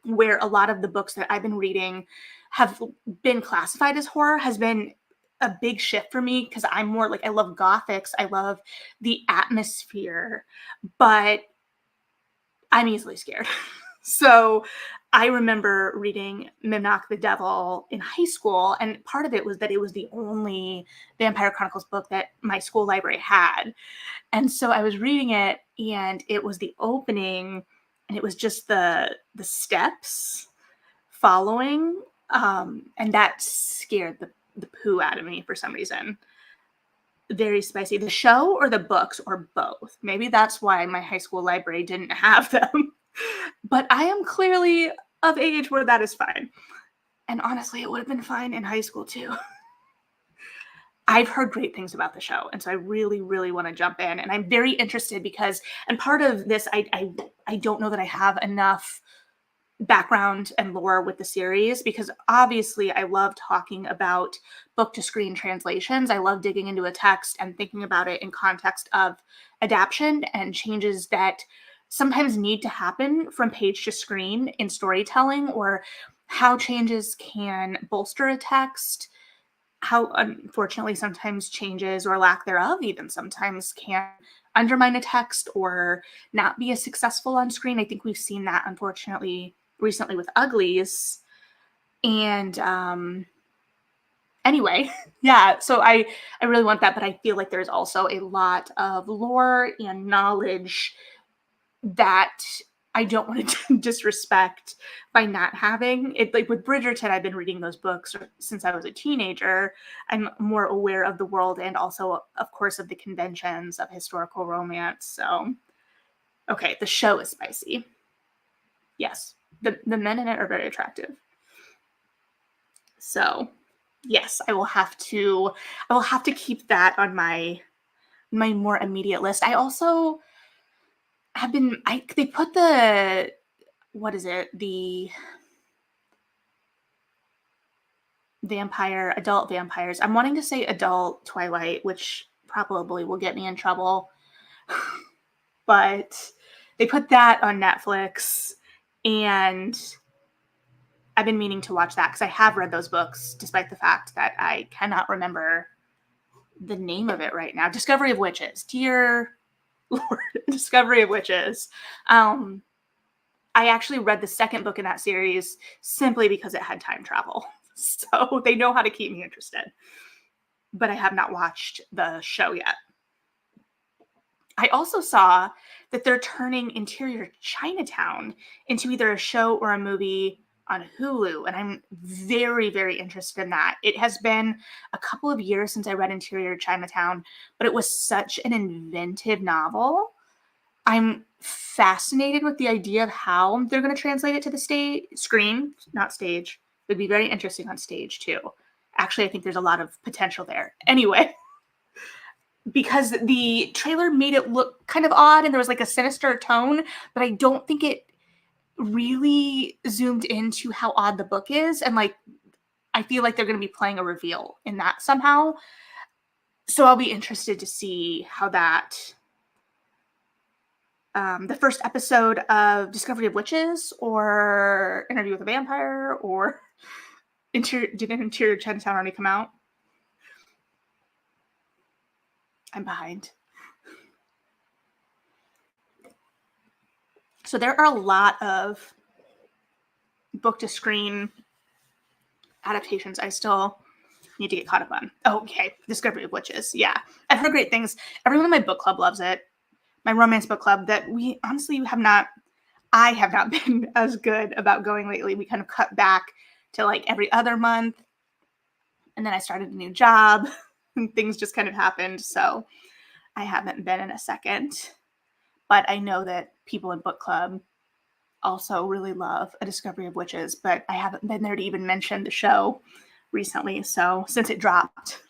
A: where a lot of the books that I've been reading have been classified as horror, has been a big shift for me because I'm more like, I love gothics. I love the atmosphere, but I'm easily scared. So I remember reading Mimnock the Devil in high school, and part of it was that it was the only Vampire Chronicles book that my school library had. And so I was reading it, and it was the opening, and it was just the steps following, and that scared the poo out of me for some reason. very spicy. The show or the books or both. Maybe that's why my high school library didn't have them. But I am clearly of age where that is fine. And honestly, it would have been fine in high school too. I've heard great things about the show, and so I really, really want to jump in. And I'm very interested because, and part of this, I don't know that I have enough background and lore with the series, because obviously I love talking about book to screen translations. I love digging into a text and thinking about it in context of adaptation and changes that sometimes need to happen from page to screen in storytelling, or how changes can bolster a text, how unfortunately sometimes changes or lack thereof even sometimes can undermine a text or not be as successful on screen. I think we've seen that unfortunately recently with Uglies. And anyway, yeah, so I really want that, but I feel like there's also a lot of lore and knowledge that I don't want to disrespect by not having it. Like with Bridgerton, I've been reading those books since I was a teenager. I'm more aware of the world and also, of course, of the conventions of historical romance. So, okay, the show is spicy. Yes, the men in it are very attractive. So, yes, I will have to keep that on my more immediate list. I also have been they put the, what is it? The adult vampires. I'm wanting to say adult Twilight, which probably will get me in trouble. But they put that on Netflix, and I've been meaning to watch that because I have read those books, despite the fact that I cannot remember the name of it right now. Discovery of Witches. Dear Lord, Discovery of Witches. I actually read the second book in that series simply because it had time travel. So they know how to keep me interested. But I have not watched the show yet. I also saw that they're turning Interior Chinatown into either a show or a movie on Hulu, and I'm very, very interested in that. It has been a couple of years since I read Interior Chinatown, but it was such an inventive novel. I'm fascinated with the idea of how they're going to translate it to the screen, not stage. It would be very interesting on stage too. Actually, I think there's a lot of potential there. Anyway, because the trailer made it look kind of odd and there was like a sinister tone, but I don't think it really zoomed into how odd the book is. And like, I feel like they're going to be playing a reveal in that somehow. So I'll be interested to see how that, the first episode of Discovery of Witches or Interview with a Vampire or did Interior Chinatown already come out? I'm behind. So there are a lot of book to screen adaptations I still need to get caught up on. Oh, okay. Discovery of Witches. Yeah. I've heard great things. Everyone in my book club loves it. My romance book club that we honestly I have not been as good about going lately. We kind of cut back to like every other month. And then I started a new job and things just kind of happened. So I haven't been in a second. But I know that people in book club also really love A Discovery of Witches, but I haven't been there to even mention the show recently. So since it dropped.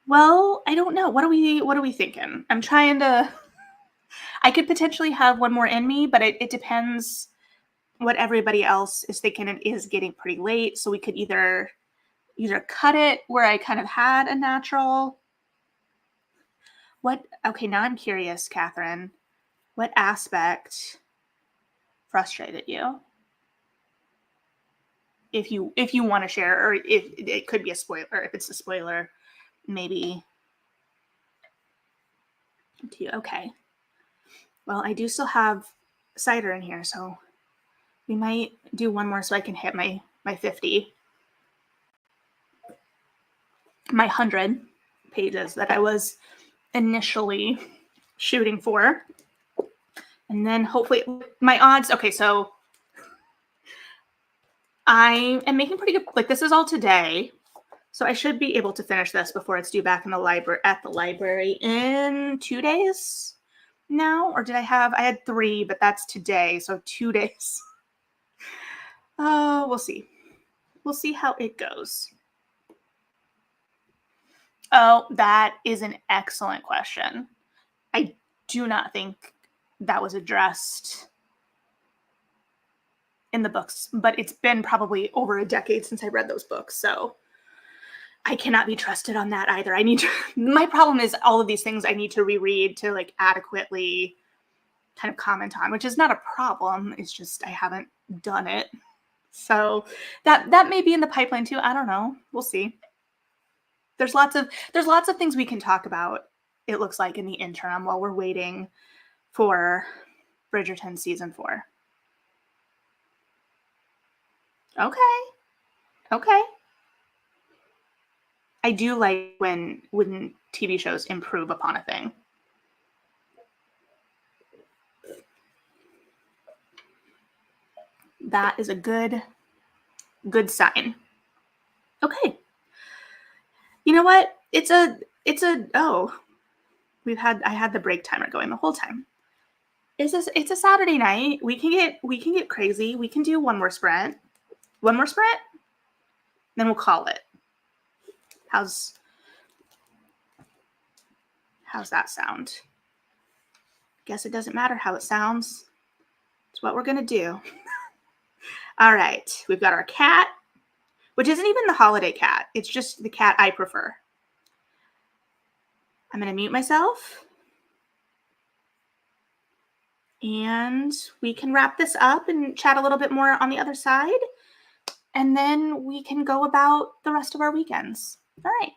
A: Well, I don't know. What are we thinking? I'm trying to, I could potentially have one more in me, but it depends what everybody else is thinking. It is getting pretty late. So we could either cut it where I kind of had a natural. Okay, now I'm curious, Catherine. What aspect frustrated you? If you want to share, or if it could be a spoiler, if it's a spoiler, maybe to you. Okay. Well, I do still have cider in here, so we might do one more so I can hit my 50. My 100 pages that I was initially shooting for. And then hopefully my odds. Okay, so I am making pretty good. Like this is all today. So I should be able to finish this before it's due back in the library at the library in 2 days now. Or did I had 3, but that's today. So 2 days. Oh, we'll see. We'll see how it goes. Oh, that is an excellent question. I do not think that was addressed in the books, but it's been probably over a decade since I read those books. So I cannot be trusted on that either. I need to, my problem is all of these things I need to reread to like adequately kind of comment on, which is not a problem. It's just I haven't done it. So that may be in the pipeline too. I don't know. We'll see. There's lots of things we can talk about, it looks like, in the interim while we're waiting for Bridgerton season 4. Okay. Okay. I do like when TV shows improve upon a thing. That is a good sign. Okay. You know what? Oh, I had the break timer going the whole time. It's a Saturday night. We can get crazy. We can do one more sprint. One more sprint, then we'll call it. How's that sound? Guess it doesn't matter how it sounds. It's what we're gonna do. All right, we've got our cat, which isn't even the holiday cat. It's just the cat I prefer. I'm gonna mute myself. And we can wrap this up and chat a little bit more on the other side. And then we can go about the rest of our weekends. All right.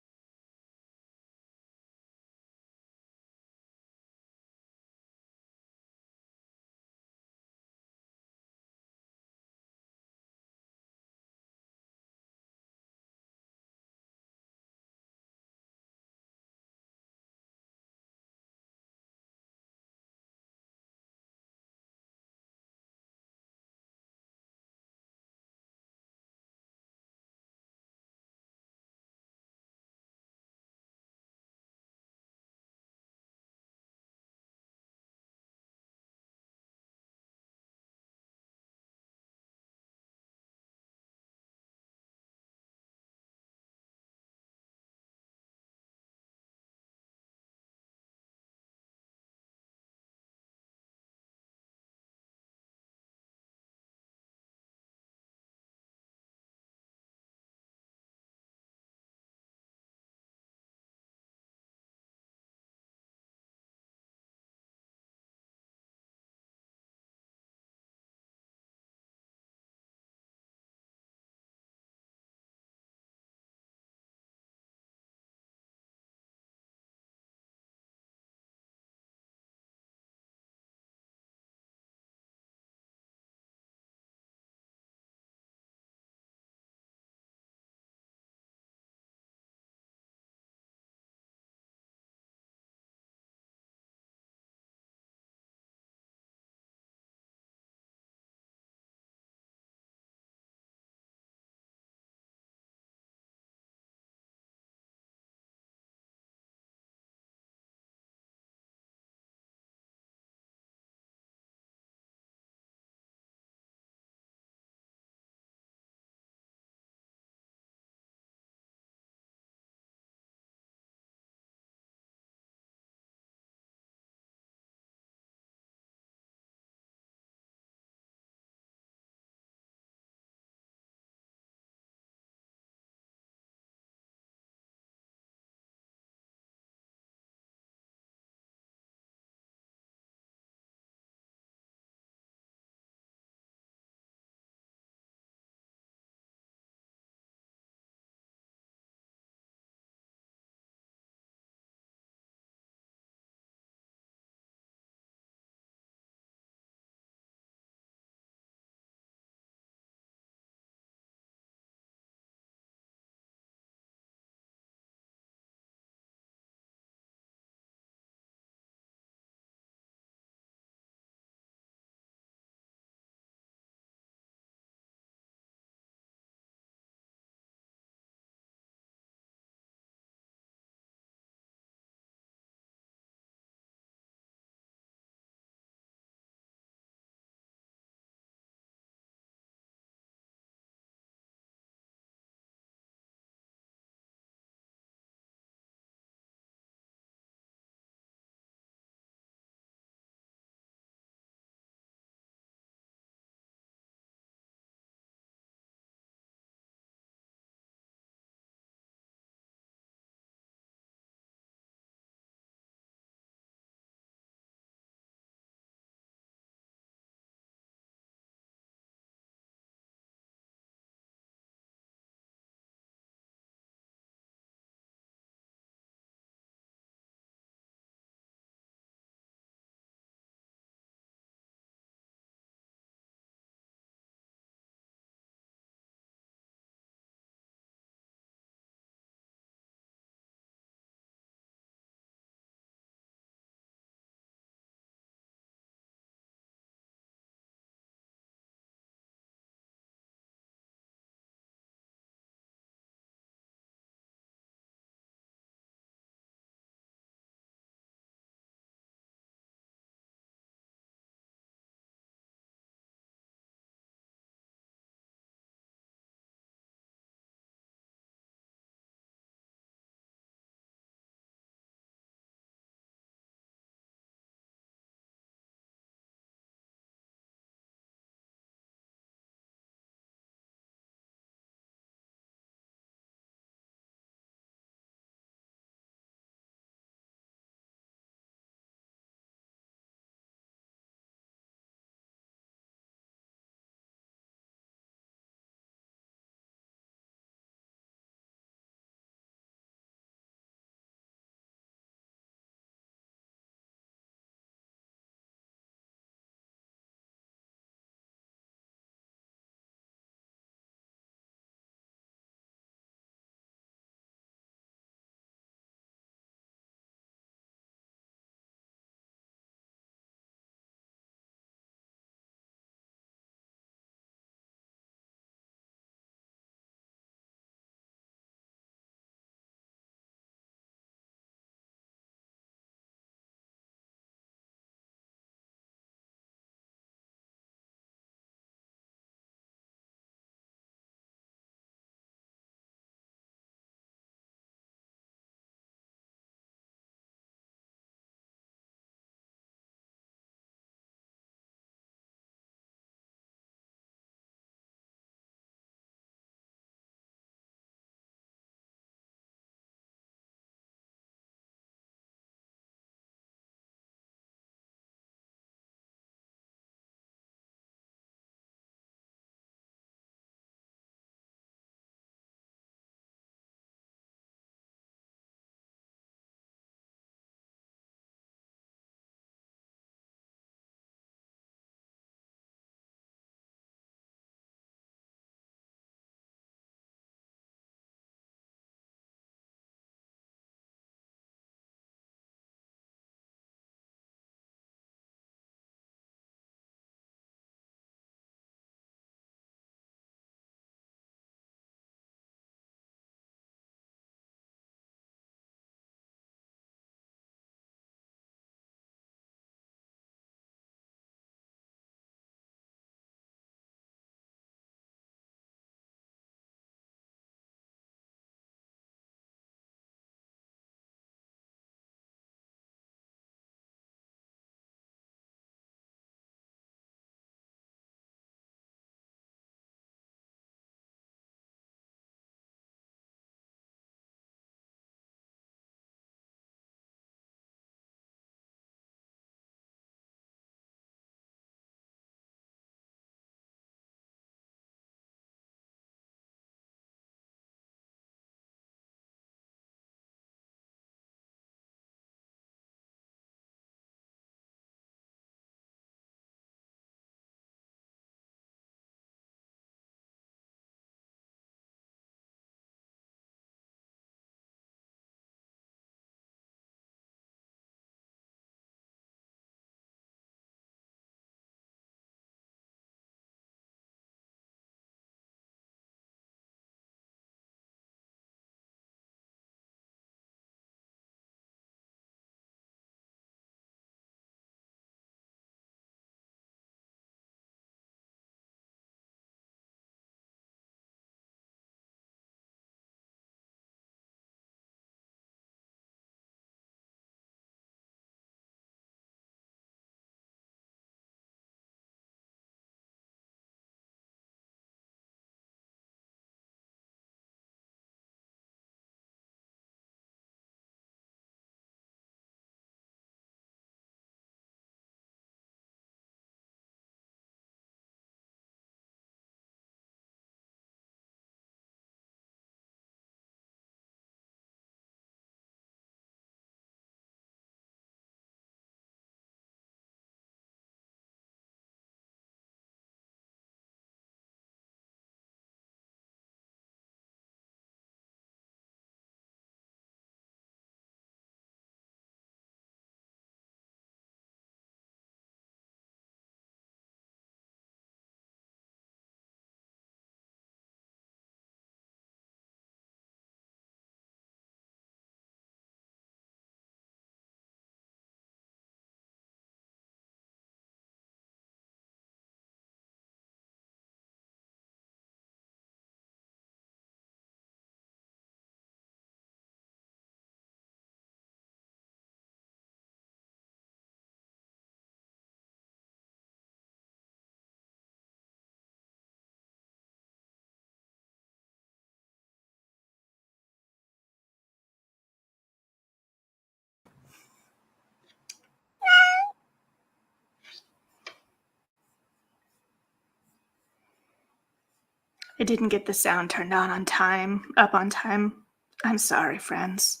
A: I didn't get the sound turned on time, up on time. I'm sorry, friends.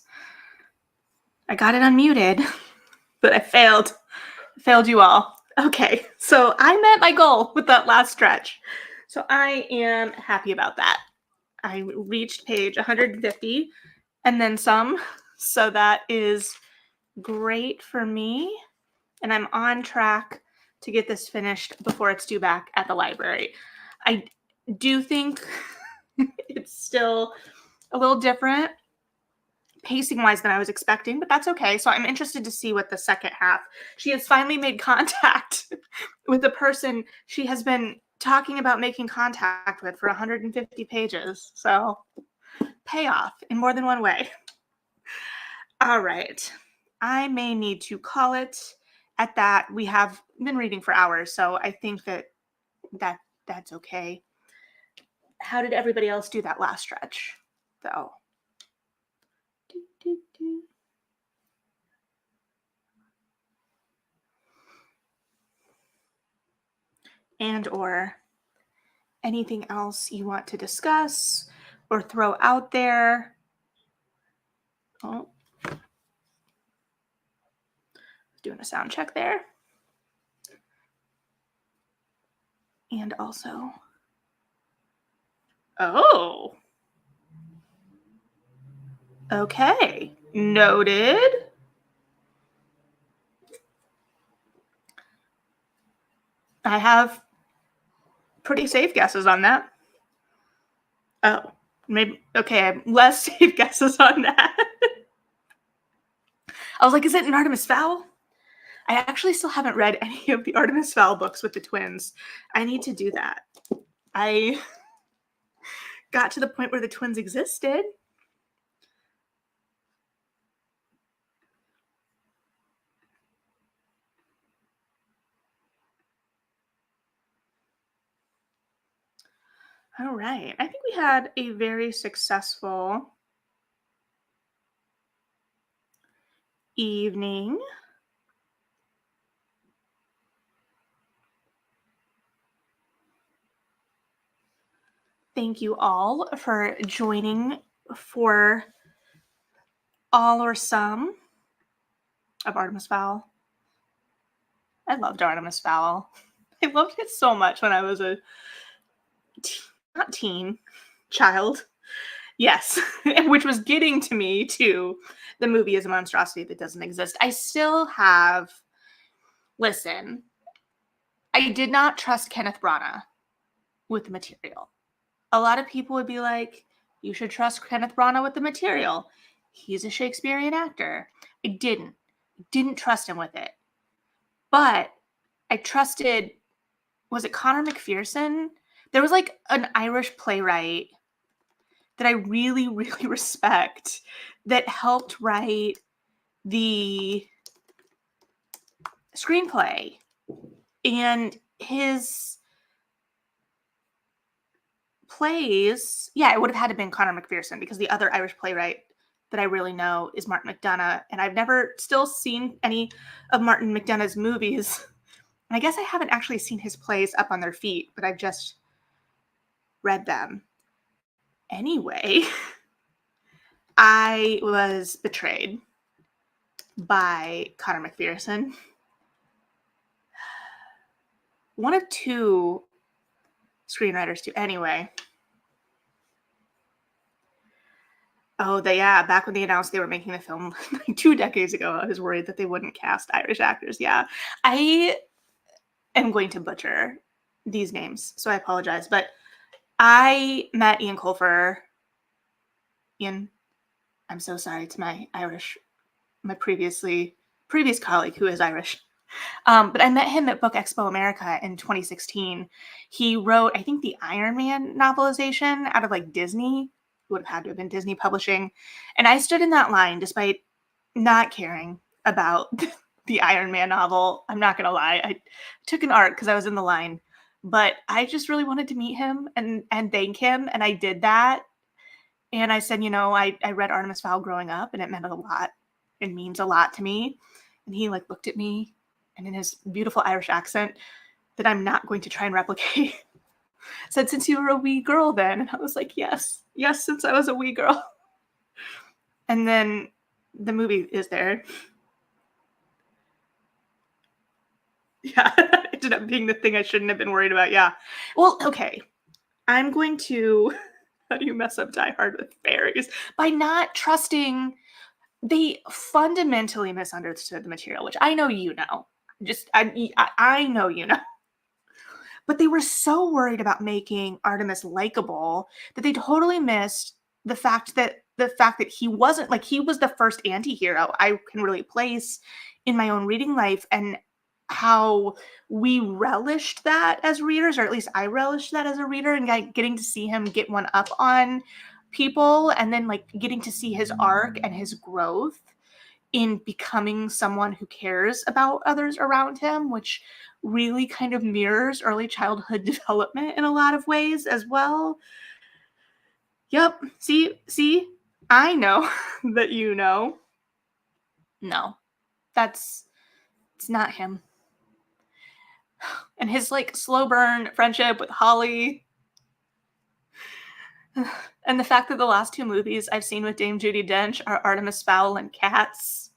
A: I got it unmuted, but I failed. Failed you all. Okay, so I met my goal with that last stretch. So I am happy about that. I reached page 150 and then some. So that is great for me. And I'm on track to get this finished before it's due back at the library. I do think it's still a little different pacing wise than I was expecting, but that's okay. So I'm interested to see what the second half. She has finally made contact with the person she has been talking about making contact with for 150 pages. So payoff in more than one way. All right. I may need to call it at that. We have been reading for hours, so I think that's okay. How did everybody else do that last stretch, though? And or anything else you want to discuss or throw out there? Oh, doing a sound check there. And also, oh, okay, noted. I have pretty safe guesses on that. Oh, maybe, okay, I have less safe guesses on that. I was like, is it an Artemis Fowl? I actually still haven't read any of the Artemis Fowl books with the twins. I need to do that. I got to the point where the twins existed. All right. I think we had a very successful evening. Thank you all for joining for all or some of Artemis Fowl. I loved Artemis Fowl. I loved it so much when I was a not teen, child. Yes, which was getting to me to the movie is a monstrosity that doesn't exist. I still have, listen, I did not trust Kenneth Branagh with the material. A lot of people would be like, you should trust Kenneth Branagh with the material. He's a Shakespearean actor. I didn't trust him with it. But I trusted, was it Connor McPherson? There was like an Irish playwright that I really, really respect that helped write the screenplay. And his plays, yeah, it would have had to been Connor McPherson because the other Irish playwright that I really know is Martin McDonagh. And I've never still seen any of Martin McDonagh's movies. And I guess I haven't actually seen his plays up on their feet, but I've just read them. Anyway, I was betrayed by Connor McPherson. One of two screenwriters too. Anyway. Oh, back when they announced they were making the film like 2 decades ago, I was worried that they wouldn't cast Irish actors. Yeah. I am going to butcher these names, so I apologize. But I met Ian Colfer. Ian, I'm so sorry to my previous colleague who is Irish. But I met him at Book Expo America in 2016. He wrote, I think, the Iron Man novelization out of like Disney. Would have had to have been Disney Publishing. And I stood in that line despite not caring about the Iron Man novel. I'm not going to lie. I took an art because I was in the line. But I just really wanted to meet him and thank him. And I did that. And I said, I read Artemis Fowl growing up and it meant a lot. It means a lot to me. And he like looked at me and in his beautiful Irish accent that I'm not going to try and replicate Said, since you were a wee girl then. And I was like, yes, yes, since I was a wee girl. And then the movie is there. Yeah, it ended up being the thing I shouldn't have been worried about. Yeah. Well, okay. I'm going to. How do you mess up Die Hard with fairies? By not trusting. They fundamentally misunderstood the material, which I know you know. Just I know you know. But they were so worried about making Artemis likable that they totally missed the fact that he wasn't like he was the first anti-hero I can really place in my own reading life, and how we relished that as readers, or at least I relished that as a reader, and like getting to see him get one up on people, and then like getting to see his arc and his growth in becoming someone who cares about others around him, which really kind of mirrors early childhood development in a lot of ways as well. Yep. See, I know that you know. No, that's it's not him. And his like slow burn friendship with Holly. And the fact that the last two movies I've seen with Dame Judi Dench are Artemis Fowl and Cats.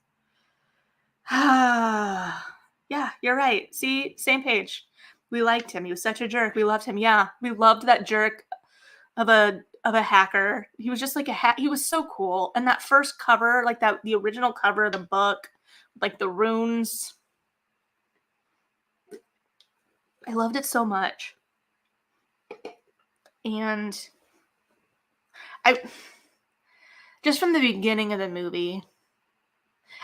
A: Yeah, you're right. See, same page. We liked him. He was such a jerk. We loved him. Yeah, we loved that jerk of a hacker. He was just like a hack. He was so cool. And that first cover, like that, the original cover of the book, like the runes. I loved it so much. And I just from the beginning of the movie,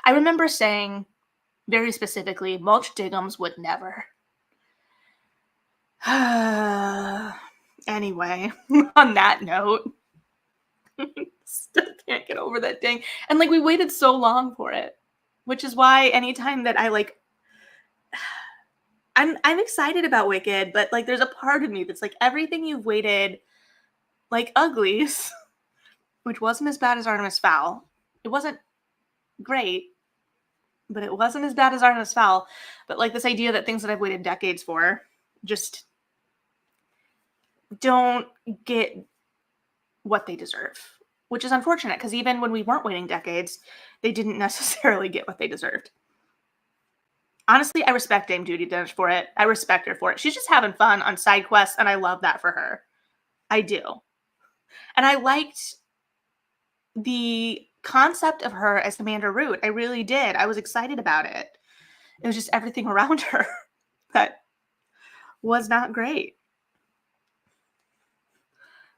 A: I remember saying very specifically, Mulch Diggums would never. Anyway, on that note, still can't get over that dang. And like we waited so long for it, which is why anytime that I like, I'm excited about Wicked, but like there's a part of me that's like everything you've waited, like Uglies, which wasn't as bad as Artemis Fowl. It wasn't great, but it wasn't as bad as Artemis Fowl. But like this idea that things that I've waited decades for just don't get what they deserve, which is unfortunate because even when we weren't waiting decades, they didn't necessarily get what they deserved. Honestly, I respect Dame Judi Dench for it. I respect her for it. She's just having fun on side quests, and I love that for her. I do. And I liked the concept of her as Commander Root. I really did. I was excited about it. It was just everything around her that was not great.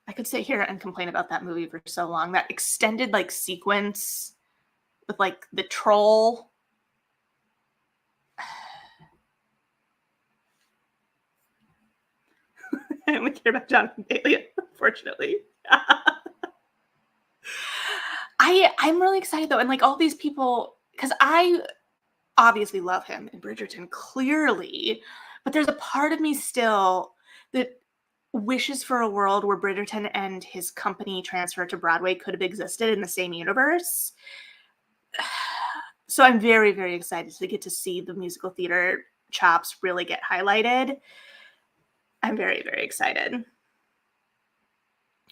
A: I could sit here and complain about that movie for so long. That extended like sequence with like the troll. I only care about Jonathan Bailey, unfortunately. I'm really excited though, and like all these people, because I obviously love him in Bridgerton, clearly, but there's a part of me still that wishes for a world where Bridgerton and his company transfer to Broadway could have existed in the same universe. So I'm very, very excited to get to see the musical theater chops really get highlighted. I'm very, very excited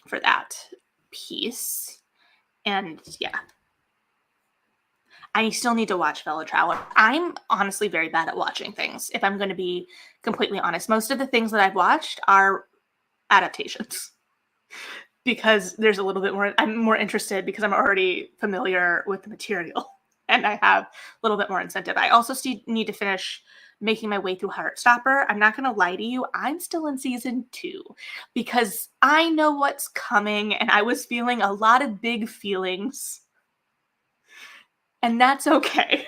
A: for that piece. And yeah, I still need to watch Fellow Traveler. I'm honestly very bad at watching things, if I'm going to be completely honest. Most of the things that I've watched are adaptations because there's a little bit more, I'm more interested because I'm already familiar with the material and I have a little bit more incentive. I also need to finish making my way through Heartstopper. I'm not going to lie to you. I'm still in season 2 because I know what's coming and I was feeling a lot of big feelings. And that's okay.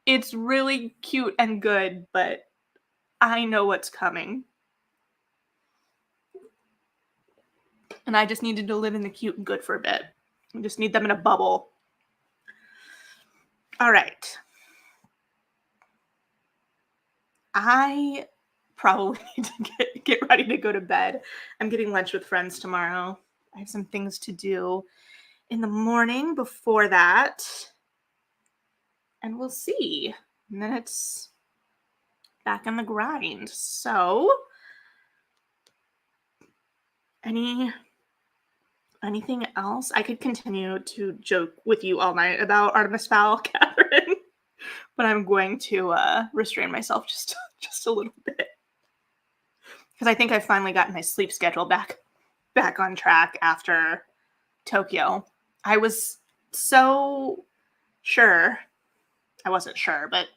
A: It's really cute and good, but I know what's coming. And I just needed to live in the cute and good for a bit. I just need them in a bubble. All right. I probably need to get ready to go to bed. I'm getting lunch with friends tomorrow. I have some things to do in the morning before that. And we'll see. And then it's back on the grind. So Anything else? I could continue to joke with you all night about Artemis Fowl, Catherine, but I'm going to restrain myself just a little bit because I think I finally gotten my sleep schedule back on track after Tokyo. I was so sure. I wasn't sure, but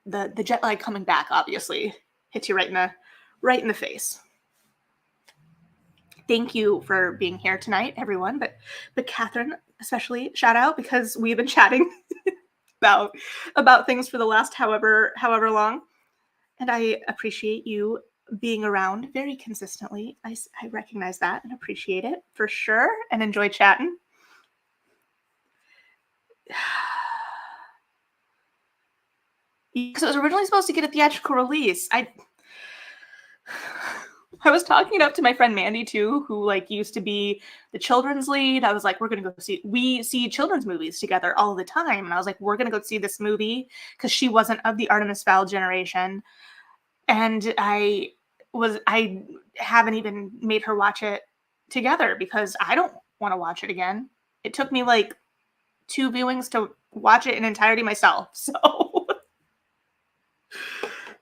A: the jet lag coming back obviously hits you right in the face. Thank you for being here tonight, everyone. But Catherine, especially shout out because we've been chatting about things for the last however long, and I appreciate you being around very consistently. I recognize that and appreciate it for sure, and enjoy chatting. Because it was originally supposed to get a theatrical release. I was talking it up to my friend Mandy too, who like used to be the children's lead. I was like, we see children's movies together all the time. And I was like, we're gonna go see this movie because she wasn't of the Artemis Fowl generation. And I haven't even made her watch it together because I don't want to watch it again. It took me like 2 viewings to watch it in entirety myself. So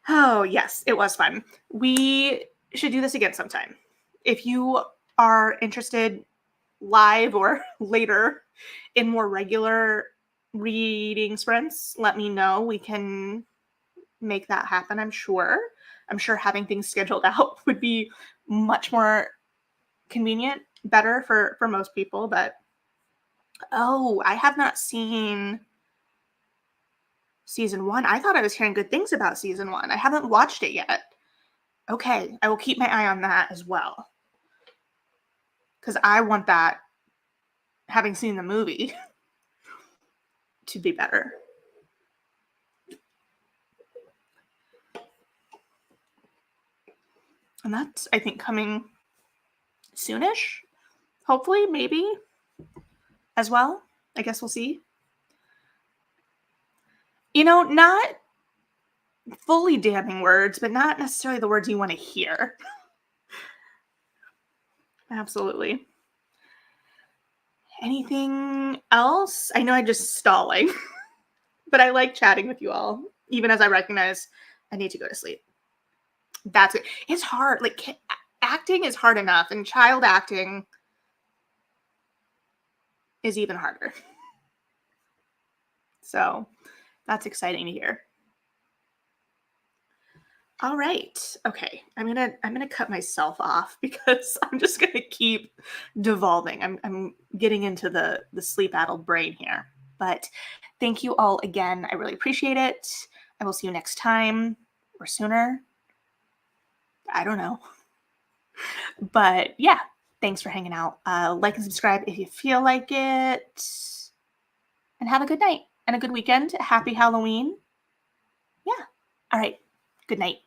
A: oh yes, it was fun. We should do this again sometime. If you are interested live or later in more regular reading sprints, let me know. We can make that happen, I'm sure. I'm sure having things scheduled out would be much more convenient, better for most people, but oh, I have not seen season 1. I thought I was hearing good things about season 1. I haven't watched it yet. Okay, I will keep my eye on that as well. Because I want that, having seen the movie, to be better. And that's, I think, coming soonish. Hopefully, maybe, as well. I guess we'll see. You know, not fully damning words, but not necessarily the words you want to hear. Absolutely. Anything else? I know I'm just stalling, but I like chatting with you all, even as I recognize I need to go to sleep. That's it. It's hard. Like, acting is hard enough, and child acting is even harder. So that's exciting to hear. All right. Okay. I'm gonna cut myself off because I'm just gonna keep devolving. I'm getting into the sleep-addled brain here. But thank you all again. I really appreciate it. I will see you next time or sooner. I don't know. But yeah, thanks for hanging out. Like and subscribe if you feel like it. And have a good night and a good weekend. Happy Halloween. Yeah. All right. Good night.